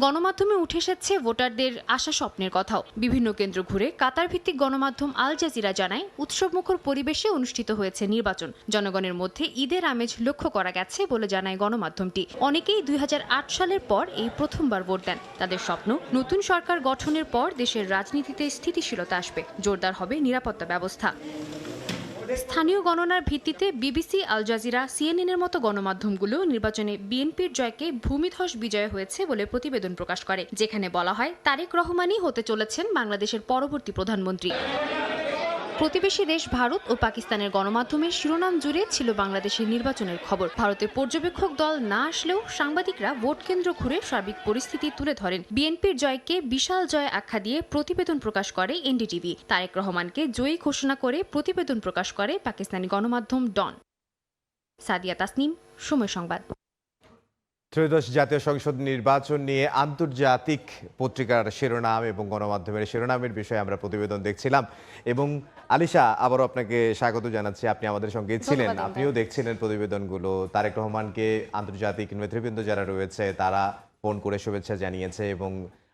গণমাধ্যমে উঠে এসেছে ভোটারদের আশা স্বপ্নের কথাও। বিভিন্ন কেন্দ্র ঘুরে কাতার ভিত্তিক গণমাধ্যম আল জাজিরা জানায়, উৎসবমুখর পরিবেশে অনুষ্ঠিত হয়েছে নির্বাচন। জনগণের মধ্যে ঈদের আমেজ লক্ষ্য করা গেছে বলে জানায় গণমাধ্যমটি। অনেকেই 2008 সালের পর এই প্রথমবার ভোট দেন। তাদের স্বপ্ন, নতুন সরকার গঠনের পর দেশের রাজনীতিতে স্থিতিশীলতা আসবে, জোরদার হবে নিরাপত্তা ব্যবস্থা। স্থানীয় গণনার ভিত্তিতে বিবিসি, আল জাজিরা, সিএনএনের মতো গণমাধ্যমগুলো নির্বাচনে বিএনপির জয়কে ভূমিধস বিজয় হয়েছে বলে প্রতিবেদন প্রকাশ করে, যেখানে বলা হয় তারেক রহমানই হতে চলেছেন বাংলাদেশের পরবর্তী প্রধানমন্ত্রী। প্রতিবেশী দেশ ভারত ও পাকিস্তানের গণমাধ্যমের শিরোনাম জুড়ে ছিল বাংলাদেশের নির্বাচনের খবর। ভারতের পর্যবেক্ষক দল না আসলেও সাংবাদিকরা ভোট কেন্দ্র ঘুরে সার্বিক পরিস্থিতি তুলে ধরেন। বিএনপির জয়কে বিশাল জয় আখ্যা দিয়ে প্রতিবেদন প্রকাশ করে এনডিটিভি। তারেক রহমানকে জয়ী ঘোষণা করে প্রতিবেদন প্রকাশ করে পাকিস্তানি গণমাধ্যম ডন। সাদিয়া তাসনিম, সময় সংবাদ। ত্রয়োদশ জাতীয় সংসদ নির্বাচন নিয়ে আন্তর্জাতিক পত্রিকার শিরোনাম এবং গণমাধ্যমের শিরোনামের বিষয়ে আমরা প্রতিবেদন দেখছিলাম। এবং আলিশা, আবারও আপনাকে স্বাগত জানাচ্ছি। আপনি আমাদের সঙ্গে ছিলেন, আপনিও দেখছিলেন প্রতিবেদনগুলো। তারেক রহমানকে আন্তর্জাতিক নেতৃবৃন্দ যারা রয়েছে তারা ফোন করে শুভেচ্ছা জানিয়েছে এবং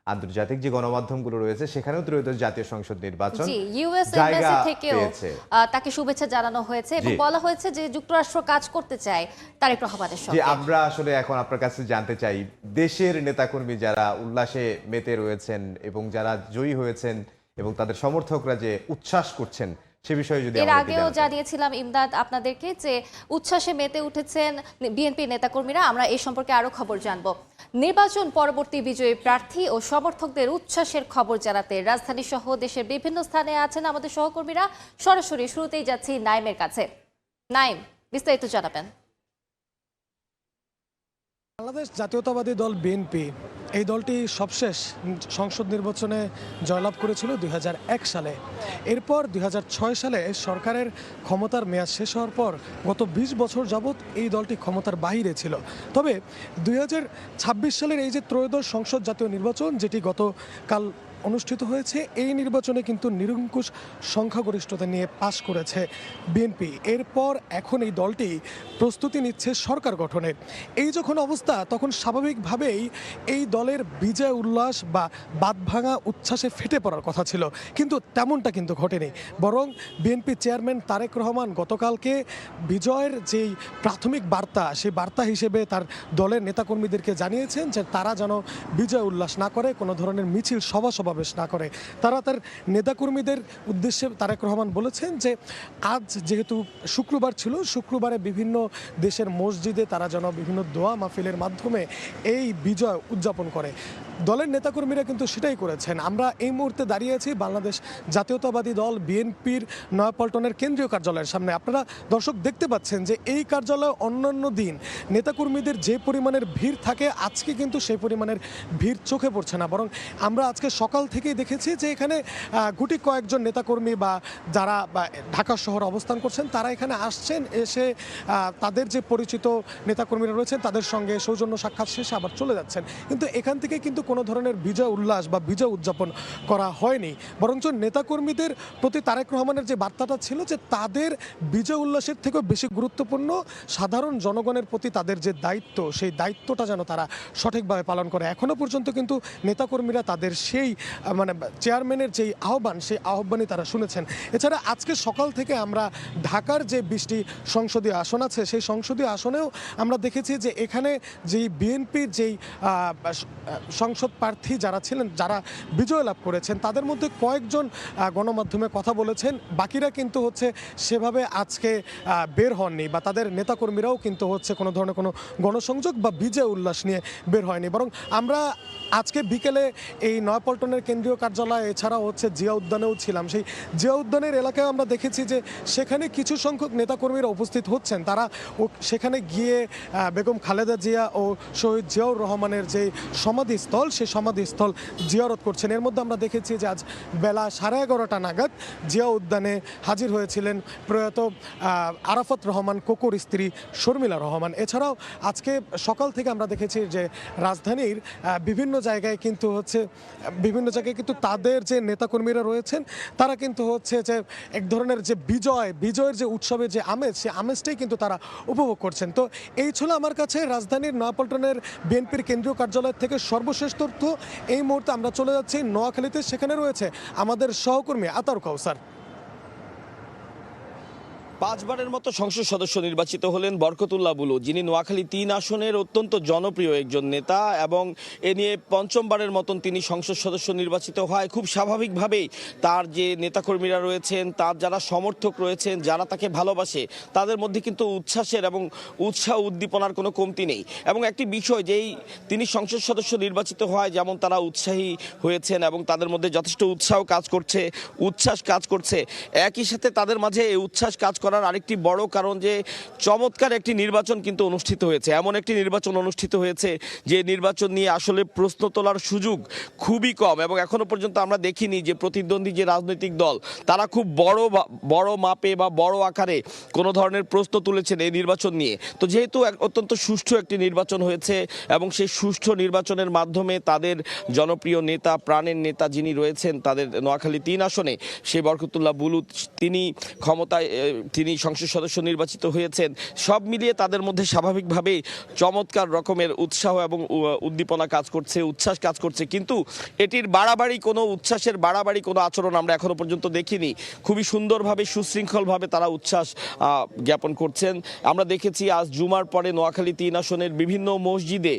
আন্তর্জাতিক যে গণমাধ্যমগুলো রয়েছে সেখানেও ত্রয়োদশ জাতীয় সংসদ নির্বাচন জি, ইউএস জায়গা এমবাসি থেকেও পেয়েছে। তাকে শুভেচ্ছা জানানো হয়েছে এবং জি। বলা হয়েছে যে যুক্তরাষ্ট্র কাজ করতে চায় তারেক রহমানের যে সঙ্গে। আমরা আসলে এখন আপনার কাছে জানতে চাই, দেশের নেতাকর্মী যারা উল্লাসে মেতে রয়েছেন এবং যারা জয়ী হয়েছেন এবং তাদের সমর্থকরা যে উচ্ছ্বাস করছেন সে বিষয়ে যদি এর আমাদেরকে আগেও জানাতেন। জানিয়েছিলাম ইমদাদ আপনাদেরকে যে উচ্ছ্বাসে মেতে উঠেছেন বিএনপি নেতাকর্মীরা। আমরা এই সম্পর্কে আরো খবর জানবো। নির্বাচন পরবর্তী বিজয়ী প্রার্থী ও সমর্থকদের উচ্ছ্বাসের খবর জানাতে রাজধানী সহ দেশের বিভিন্ন স্থানে আছেন আমাদের সহকর্মীরা। সরাসরি শুরুতেই যাচ্ছি নাইমের কাছে। নাইম, বিস্তারিত জানাবেন। বাংলাদেশ জাতীয়তাবাদী দল বিএনপি এই দলটি সবশেষ সংসদ নির্বাচনে জয়লাভ করেছিল ২০০১ সালে। এরপর ২০০৬ সালে সরকারের ক্ষমতার মেয়াদ শেষ হওয়ার পর গত ২০ বছর যাবৎ এই দলটি ক্ষমতার বাইরে ছিল। তবে ২০২৬ সালের এই যে ত্রয়োদশ সংসদ জাতীয় নির্বাচন যেটি গতকাল অনুষ্ঠিত হয়েছে, এই নির্বাচনে কিন্তু নিরঙ্কুশ সংখ্যাগরিষ্ঠতা নিয়ে পাশ করেছে বিএনপি। এরপর এখন এই দলটি প্রস্তুতি নিচ্ছে সরকার গঠনের। এই যখন অবস্থা তখন স্বাভাবিকভাবেই এই দলের বিজয় উল্লাস বা বাঁধভাঙা উচ্ছ্বাসে ফেটে পড়ার কথা ছিল, কিন্তু তেমনটা কিন্তু ঘটেনি। বরং বিএনপি চেয়ারম্যান তারেক রহমান গতকালকে বিজয়ের যেই প্রাথমিক বার্তা, সেই বার্তা হিসেবে তার দলের নেতাকর্মীদেরকে জানিয়েছেন যে তারা যেন বিজয় উল্লাস না করে, কোনো ধরনের মিছিল সমাবেশ না করে। তারা তার নেতাকর্মীদের উদ্দেশ্যে তারেক রহমান বলেছেন যে আজ যেহেতু শুক্রবার ছিল, শুক্রবারে বিভিন্ন দেশের মসজিদে তারা যেন বিভিন্ন দোয়া মাহফিলের মাধ্যমে এই বিজয় উদযাপন করে। দলের নেতাকর্মীরা কিন্তু সেটাই করেছেন। আমরা এই মুহূর্তে দাঁড়িয়ে আছি বাংলাদেশ জাতীয়তাবাদী দল বিএনপির নয়াপল্টনের কেন্দ্রীয় কার্যালয়ের সামনে। আপনারা দর্শক দেখতে পাচ্ছেন যে এই কার্যালয়ে অন্যান্য দিন নেতাকর্মীদের যে পরিমাণের ভিড় থাকে, আজকে কিন্তু সেই পরিমাণের ভিড় চোখে পড়ছে না। বরং আমরা আজকে সকাল থেকেই দেখেছি যে এখানে গুটি কয়েকজন নেতাকর্মী বা যারা ঢাকা শহরে অবস্থান করছেন তারা এখানে আসছেন, এসে তাদের যে পরিচিত নেতাকর্মীরা রয়েছেন তাদের সঙ্গে সৌজন্য সাক্ষাৎ শেষে আবার চলে যাচ্ছেন। কিন্তু এখান থেকে কিন্তু কোনো ধরনের বিজয় উল্লাস বা বিজয় উদযাপন করা হয়নি। বরঞ্চ নেতাকর্মীদের প্রতি তারেক রহমানের যে বার্তাটা ছিল যে তাদের বিজয় উল্লাসের থেকেও বেশি গুরুত্বপূর্ণ সাধারণ জনগণের প্রতি তাদের যে দায়িত্ব, সেই দায়িত্বটা যেন তারা সঠিকভাবে পালন করে। এখনো পর্যন্ত কিন্তু নেতাকর্মীরা তাদের সেই চেয়ারম্যানের যেই আহ্বান, সেই আহ্বানই তারা শুনেছেন। এছাড়া আজকে সকাল থেকে আমরা ঢাকার যে 20টি সংসদীয় আসন আছে সেই সংসদীয় আসনেও আমরা দেখেছি যে এখানে যেই বিএনপির যেই সংসদ প্রার্থী যারা ছিলেন, যারা বিজয় লাভ করেছেন, তাদের মধ্যে কয়েকজন গণমাধ্যমে কথা বলেছেন, বাকিরা কিন্তু হচ্ছে সেভাবে আজকে বের হননি বা তাদের নেতাকর্মীরাও কিন্তু হচ্ছে কোনো ধরনের কোনো গণসংযোগ বা বিজয় উল্লাস নিয়ে বের হয়নি। বরং আমরা আজকে বিকেলে এই নয়াপল্টনের কেন্দ্রীয় কার্যালয় এছাড়াও হচ্ছে জিয়া উদ্যানেও ছিলাম। সেই জিয়া উদ্যানের এলাকায় আমরা দেখেছি যে সেখানে কিছু সংখ্যক নেতাকর্মীরা উপস্থিত হচ্ছেন। তারা সেখানে গিয়ে বেগম খালেদা জিয়া ও শহীদ জিয়াউর রহমানের যে সমাধিস্থল, সেই সমাধিস্থল জিয়ারত করছেন। এর মধ্যে আমরা দেখেছি যে আজ বেলা 11:30 নাগাদ জিয়া উদ্যানে হাজির হয়েছিলেন প্রয়াত আরাফাত রহমান কোকোর স্ত্রী শর্মিলা রহমান। এছাড়াও আজকে সকাল থেকে আমরা দেখেছি যে রাজধানীর বিভিন্ন জায়গায় কিন্তু তাদের যে নেতাকর্মীরা রয়েছেন তারা কিন্তু হচ্ছে যে এক ধরনের যে বিজয়ের যে উৎসবের যে আমেজ, সেই আমেজটাই কিন্তু তারা উপভোগ করছেন। তো এই ছিল আমার কাছে রাজধানীর নয়াপল্টনের বিএনপির কেন্দ্রীয় কার্যালয় থেকে সর্বশেষ তথ্য। এই মুহূর্তে আমরা চলে যাচ্ছি নোয়াখালীতে, সেখানে রয়েছে আমাদের সহকর্মী আতার কাউসার। 5 বারের মতো সংসদ সদস্য নির্বাচিত হলেন বরকতুল্লাহ বুলু, যিনি নোয়াখালী 3 আসনের অত্যন্ত জনপ্রিয় একজন নেতা, এবং এ নিয়ে 5ম বারের মতন তিনি সংসদ সদস্য নির্বাচিত হয়। খুব স্বাভাবিকভাবেই তার যে নেতাকর্মীরা রয়েছেন, তার যারা সমর্থক রয়েছেন, যারা তাকে ভালোবাসে, তাদের মধ্যে কিন্তু উচ্ছ্বাসের এবং উৎসাহ উদ্দীপনার কোনো কমতি নেই। এবং একটি বিষয়, যেই তিনি সংসদ সদস্য নির্বাচিত হয়, যেমন তারা উৎসাহী হয়েছেন এবং তাদের মধ্যে যথেষ্ট উচ্ছ্বাস কাজ করছে, একই সাথে তাদের মাঝে এই উচ্ছ্বাস কাজ করার আরেকটি বড় কারণ যে চমৎকার একটি নির্বাচন কিন্তু অনুষ্ঠিত হয়েছে। এমন একটি নির্বাচন অনুষ্ঠিত হয়েছে যে নির্বাচন নিয়ে আসলে প্রশ্ন তোলার সুযোগ খুবই কম, এবং এখনো পর্যন্ত আমরা দেখিনি যে প্রতিদ্বন্দ্বী যে রাজনৈতিক দল তারা খুব বড় মাপে বা বড় আকারে কোনো ধরনের প্রশ্ন তুলেছেন এই নির্বাচন নিয়ে। তো যেহেতু অত্যন্ত সুষ্ঠু একটি নির্বাচন হয়েছে এবং সেই সুষ্ঠু নির্বাচনের মাধ্যমে তাদের জনপ্রিয় নেতা, প্রাণের নেতা যিনি রয়েছেন তাদের নোয়াখালী 3 আসনে, সেই বরকতুল্লাহ বুলু, তিনি ক্ষমতায় তিনি সংসদ সদস্য নির্বাচিত হয়েছেন। সব মিলিয়ে তাদের মধ্যে স্বাভাবিকভাবেই চমৎকার রকমের উৎসাহ এবং উদ্দীপনা কাজ করছে, উচ্ছ্বাস কাজ করছে, কিন্তু এটির উচ্ছ্বাসের বাড়াবাড়ি কোনো আচরণ আমরা এখনো পর্যন্ত দেখিনি। খুবই সুন্দরভাবে সুশৃঙ্খলভাবে তারা উচ্ছ্বাস জ্ঞাপন করছেন। আমরা দেখেছি আজ জুমার পরে নোয়াখালী 3 আসনের বিভিন্ন মসজিদে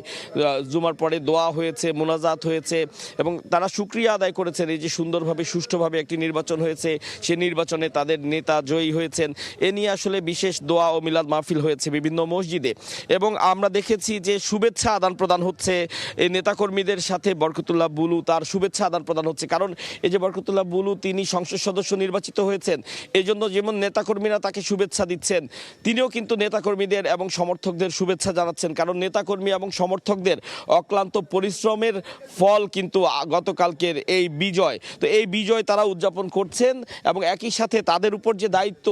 জুমার পরে দোয়া হয়েছে, মোনাজাত হয়েছে এবং তারা শুকরিয়া আদায় করেছেন এই যে সুন্দরভাবে সুষ্ঠুভাবে একটি নির্বাচন হয়েছে, সে নির্বাচনে তাদের নেতা জয়ী হয়েছেন। এ নিয়ে আসলে বিশেষ দোয়া ও মিলাদ মাহফিল হয়েছে বিভিন্ন মসজিদে এবং আমরা দেখেছি যে শুভেচ্ছা আদান প্রদান হচ্ছে এই নেতাকর্মীদের সাথে। বরকতুল্লাহ বুলু তার শুভেচ্ছা আদান প্রদান হচ্ছে, কারণ এই যে বরকতুল্লাহ বুলু তিনি সংসদ সদস্য নির্বাচিত হয়েছেন, এই জন্য যেমন নেতাকর্মীরা তাকে শুভেচ্ছা দিচ্ছেন, তিনিও কিন্তু নেতাকর্মীদের এবং সমর্থকদের শুভেচ্ছা জানাচ্ছেন, কারণ নেতাকর্মী এবং সমর্থকদের অক্লান্ত পরিশ্রমের ফল কিন্তু গতকালকের এই বিজয়। তো এই বিজয় তারা উদযাপন করছেন এবং একই সাথে তাদের উপর যে দায়িত্ব,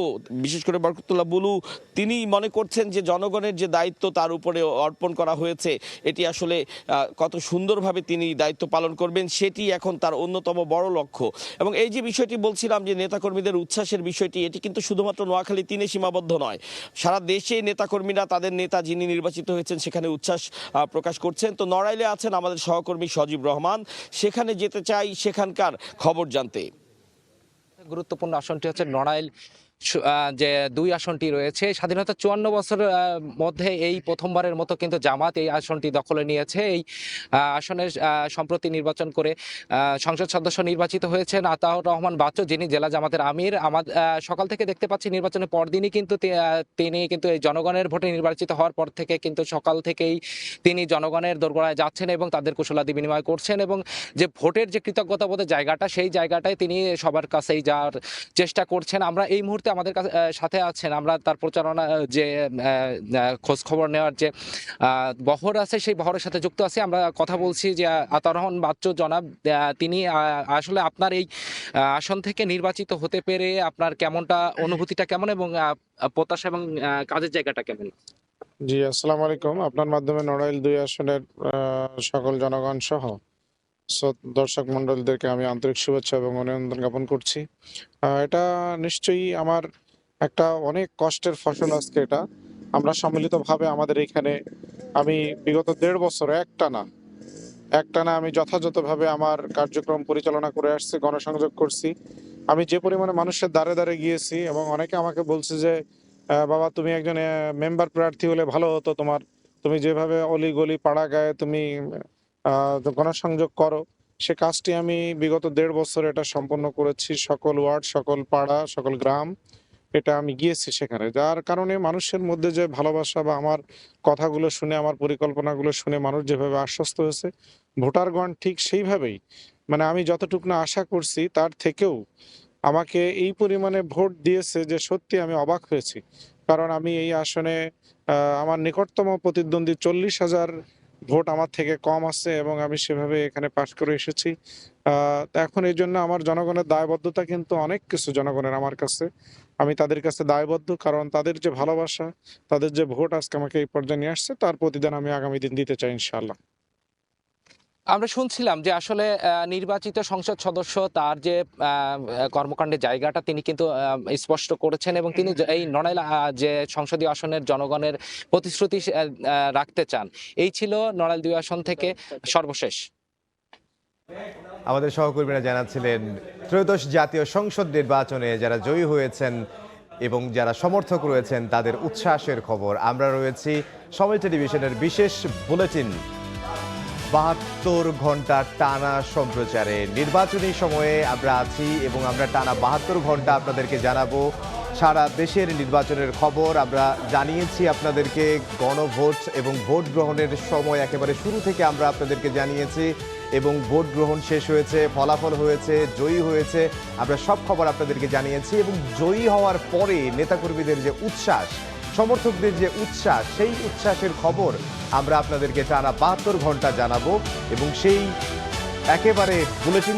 বিশেষ করে বরকতুল্লাহ বুলু তিনি মনে করছেন যে জনগণের যে দায়িত্ব তার উপরে অর্পণ করা হয়েছে, এটি আসলে কত সুন্দরভাবে তিনি দায়িত্ব পালন করবেন সেটি এখন তার অন্যতম বড় লক্ষ্য। এবং এই যে বিষয়টি বলছিলাম যে নেতাকর্মীদের উচ্ছ্বাসের বিষয়টি, এটি কিন্তু শুধুমাত্র নোয়াখালী 3-এ সীমাবদ্ধ নয়, সারা দেশে নেতাকর্মীরা তাদের নেতা যিনি নির্বাচিত হয়েছেন সেখানে উচ্ছ্বাস প্রকাশ করছেন। তো নড়াইলে আছেন আমাদের সহকর্মী সজীব রহমান, সেখানে যেতে চাই সেখানকার খবর জানতে। গুরুত্বপূর্ণ আসনটি হচ্ছে নড়াইল যে 2 আসনটি রয়েছে। স্বাধীনতা 54 বছর মধ্যে এই প্রথমবারের মতো কিন্তু জামাত এই আসনটি দখলে নিয়েছে। এই আসনের সম্প্রতি নির্বাচন করে সংসদ সদস্য নির্বাচিত হয়েছেন আতাউর রহমান বাচ্চু, যিনি জেলা জামাতের আমির। সকাল থেকে দেখতে পাচ্ছি নির্বাচনের পরদিনই কিন্তু তিনি কিন্তু এই জনগণের ভোটে নির্বাচিত হওয়ার পর থেকে কিন্তু সকাল থেকেই তিনি জনগণের দোরগোড়ায় যাচ্ছেন এবং তাদের কুশলাদি বিনিময় করছেন এবং যে ভোটের যে কৃতজ্ঞতাবোধের জায়গাটা, সেই জায়গাটায় তিনি সবার কাছেই যাওয়ার চেষ্টা করছেন। আমরা এই মুহূর্তে আমাদের সাথে আছেন, আমরা তার প্রচারণা যে খোঁজ খবর নেওয়ার যে বহর আছে সেই বহরের সাথে যুক্ত আছি। আমরা কথা বলছি যে আতাউর রহমান বাচ্চু জনাব, তিনি আসলে আপনার এই আসন থেকে নির্বাচিত হতে পেরে আপনার কেমনটা, অনুভূতিটা কেমন এবং প্রত্যাশা এবং কাজের জায়গাটা কেমন? জি, আসসালামু আলাইকুম। আপনার মাধ্যমে নড়াইল 2 আসনের সকল জনগণ সহ দর্শক মন্ডলদেরকে আমি আন্তরিক শুভেচ্ছা এবং অভিনন্দন জ্ঞাপন করছি। এটা নিশ্চয়ই আমার একটা অনেক কষ্টের ফসল। আজকে এটা আমরা সম্মিলিতভাবে আমাদের এখানে আমি বিগত 1.5 বছর একটানা আমি যথাযথভাবে আমার কার্যক্রম পরিচালনা করে আসছি, গণসংযোগ করছি। আমি যে পরিমাণে মানুষের দ্বারে দ্বারে গিয়েছি এবং অনেকে আমাকে বলছে যে বাবা তুমি একজন মেম্বার প্রার্থী হলে ভালো হতো, তুমি যেভাবে অলি গলি পাড়া গায়ে তুমি গণসংযোগ করো, সে কাজটি আমি বিগত 1.5 বছর এটা সম্পন্ন করেছি। সকল ওয়ার্ড, সকল পাড়া, সকল গ্রাম এটা আমি গিয়েছি সেখানে, যার কারণে মানুষের মধ্যে যে ভালোবাসা বা আমার কথাগুলো শুনে, আমার পরিকল্পনাগুলো শুনে মানুষ যেভাবে আশ্বস্ত হয়েছে, ভোটারগণ ঠিক সেইভাবেই, মানে আমি যতটুকু না আশা করছি তার থেকেও আমাকে এই পরিমাণে ভোট দিয়েছে যে সত্যি আমি অবাক হয়েছি। কারণ আমি এই আসনে আমার নিকটতম প্রতিদ্বন্দ্বী 40,000 ভোট আমার থেকে কম আছে এবং আমি সেভাবে এখানে পাশ করে এসেছি। এখন এই জন্য আমার জনগণের দায়বদ্ধতা কিন্তু অনেক কিছু, জনগণের আমার কাছে, আমি তাদের কাছে দায়বদ্ধ, কারণ তাদের যে ভালোবাসা, তাদের যে ভোট আজকে আমাকে এই পর্যায়ে নিয়ে আসছে, তার প্রতিদান আমি আগামী দিন দিতে চাই ইনশাআল্লাহ। আমরা শুনছিলাম যে আসলে নির্বাচিত সংসদ সদস্য তার যে কর্মকাণ্ডের জায়গাটা তিনি কিন্তু স্পষ্ট করেছেন এবং তিনি এই নড়াইল যে সংসদীয় আসনের জনগণের প্রতিশ্রুতি রাখতে চান। এই ছিল নড়াইল 2 আসন থেকে সর্বশেষ। আমাদের সহকর্মীরা জানাচ্ছিলেন ত্রয়োদশ জাতীয় সংসদ নির্বাচনে যারা জয়ী হয়েছেন এবং যারা সমর্থক রয়েছেন তাদের উচ্ছ্বাসের খবর। আমরা রয়েছি সময় টেলিভিশনের বিশেষ বুলেটিন 72 ঘন্টা টানা সম্প্রচারে। নির্বাচনী সময়ে আমরা আছি এবং আমরা টানা 72 ঘন্টা আপনাদেরকে জানাবো সারা দেশের নির্বাচনের খবর। আমরা জানিয়েছি আপনাদেরকে গণভোট এবং ভোট গ্রহণের সময় একেবারে শুরু থেকে আমরা আপনাদেরকে জানিয়েছি এবং ভোট গ্রহণ শেষ হয়েছে, ফলাফল হয়েছে, জয়ী হয়েছে, আমরা সব খবর আপনাদেরকে জানিয়েছি। এবং জয়ী হওয়ার পরে নেতাকর্মীদের যে উচ্ছ্বাস, সমর্থকদের যে উচ্ছ্বাস, সেই উচ্ছ্বাসের খবর আমরা আপনাদেরকে টানা 72 ঘন্টা জানাবো এবং সেই একেবারে বুলেটিন